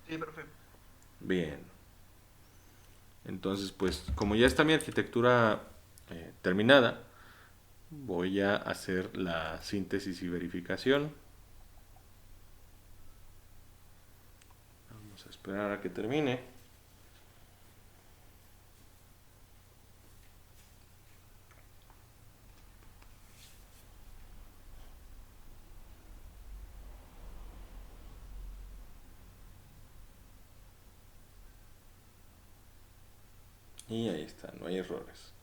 Sí, profe. Bien. Entonces, pues, como ya está mi arquitectura terminada, voy a hacer la síntesis y verificación. Vamos a esperar a que termine. Y ahí está, no hay errores.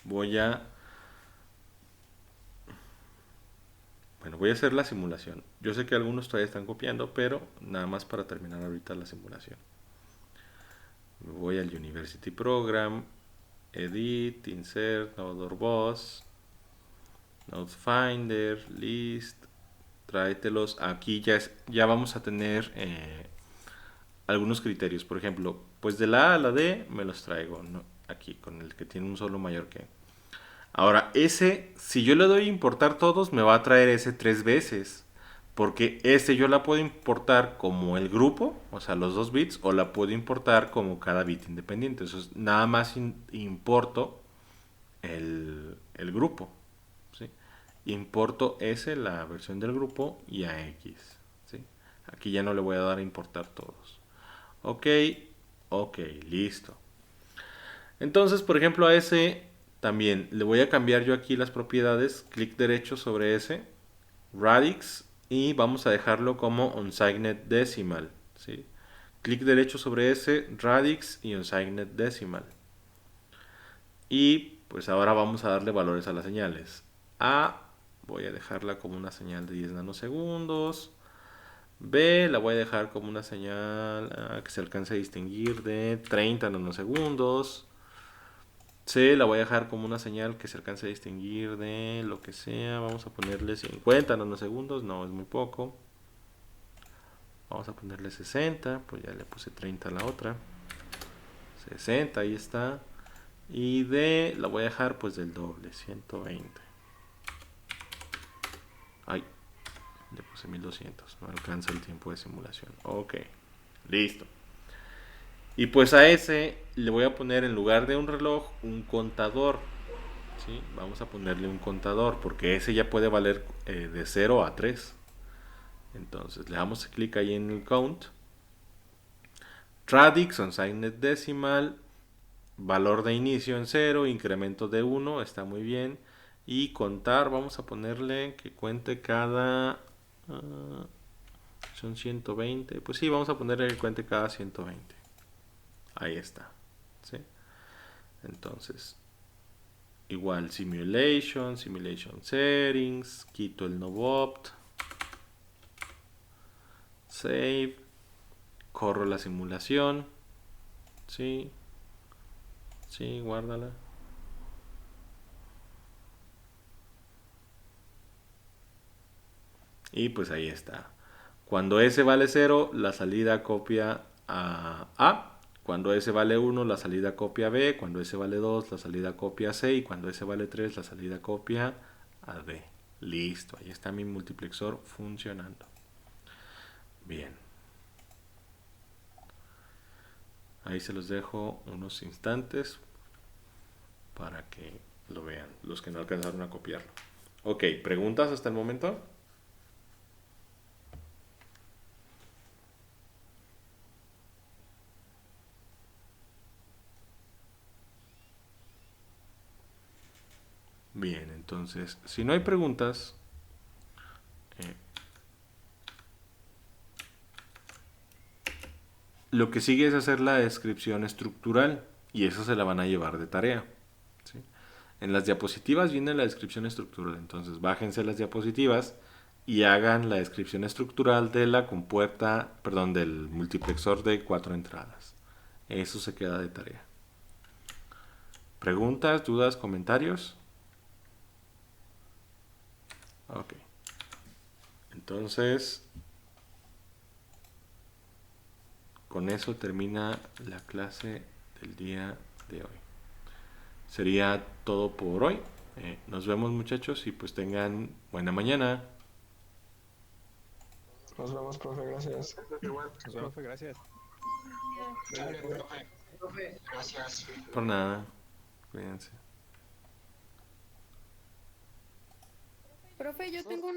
Voy a hacer la simulación. Yo sé que algunos todavía están copiando, pero nada más para terminar ahorita la simulación. Me voy al University Program, Edit, Insert, Node or Boss, Node Finder, List, tráetelos. Aquí ya vamos a tener algunos criterios. Por ejemplo, pues de la A a la D me los traigo, ¿no?, aquí con el que tiene un solo mayor que. Ahora, ese, si yo le doy importar todos, me va a traer ese 3 veces. Porque ese yo la puedo importar como el grupo, o sea, los 2 bits, o la puedo importar como cada bit independiente. Entonces, nada más importo el grupo. ¿Sí? Importo S, la versión del grupo, y a X. ¿Sí? Aquí ya no le voy a dar a importar todos. Ok, listo. Entonces, por ejemplo, a ese también le voy a cambiar yo aquí las propiedades. Clic derecho sobre ese, radix, y vamos a dejarlo como unsigned decimal. ¿Sí? Clic derecho sobre ese, radix y unsigned decimal. Y pues ahora vamos a darle valores a las señales. A, voy a dejarla como una señal de 10 nanosegundos. B la voy a dejar como una señal que se alcance a distinguir de 30 nanosegundos. C la voy a dejar como una señal que se alcance a distinguir de lo que sea. Vamos a ponerle 50 nanosegundos, no, es muy poco. Vamos a ponerle 60, pues ya le puse 30 a la otra. 60, ahí está. Y D la voy a dejar pues del doble, 120. Ay, le puse 1200, no alcanza el tiempo de simulación. Ok, listo. Y pues a ese le voy a poner en lugar de un reloj un contador. ¿Sí? Vamos a ponerle un contador porque ese ya puede valer de 0 a 3. Entonces le damos clic ahí en el count. Radix, unsigned decimal, valor de inicio en 0, incremento de 1, está muy bien. Y contar, vamos a ponerle que cuente cada... son 120, pues sí, vamos a ponerle que cuente cada 120. Ahí está. ¿Sí? Entonces, igual simulation settings, quito el novopt, save, corro la simulación, sí, guárdala. Y pues ahí está. Cuando S vale 0, la salida copia a A. Cuando S vale 1, la salida copia a B. Cuando S vale 2, la salida copia a C. Y cuando S vale 3, la salida copia a D. Listo, ahí está mi multiplexor funcionando. Bien. Ahí se los dejo unos instantes para que lo vean, los que no alcanzaron a copiarlo. Ok, ¿preguntas hasta el momento? Bien, entonces, si no hay preguntas, lo que sigue es hacer la descripción estructural y eso se la van a llevar de tarea. ¿Sí? En las diapositivas viene la descripción estructural, entonces bájense las diapositivas y hagan la descripción estructural de la compuerta, perdón, del multiplexor de 4 entradas. Eso se queda de tarea. ¿Preguntas, dudas, comentarios? Ok. Entonces, con eso termina la clase del día de hoy. Sería todo por hoy. Nos vemos, muchachos, y pues tengan buena mañana. Nos vemos, profe, gracias. Profe, gracias. Gracias. Por nada. Cuídense. Profe, yo tengo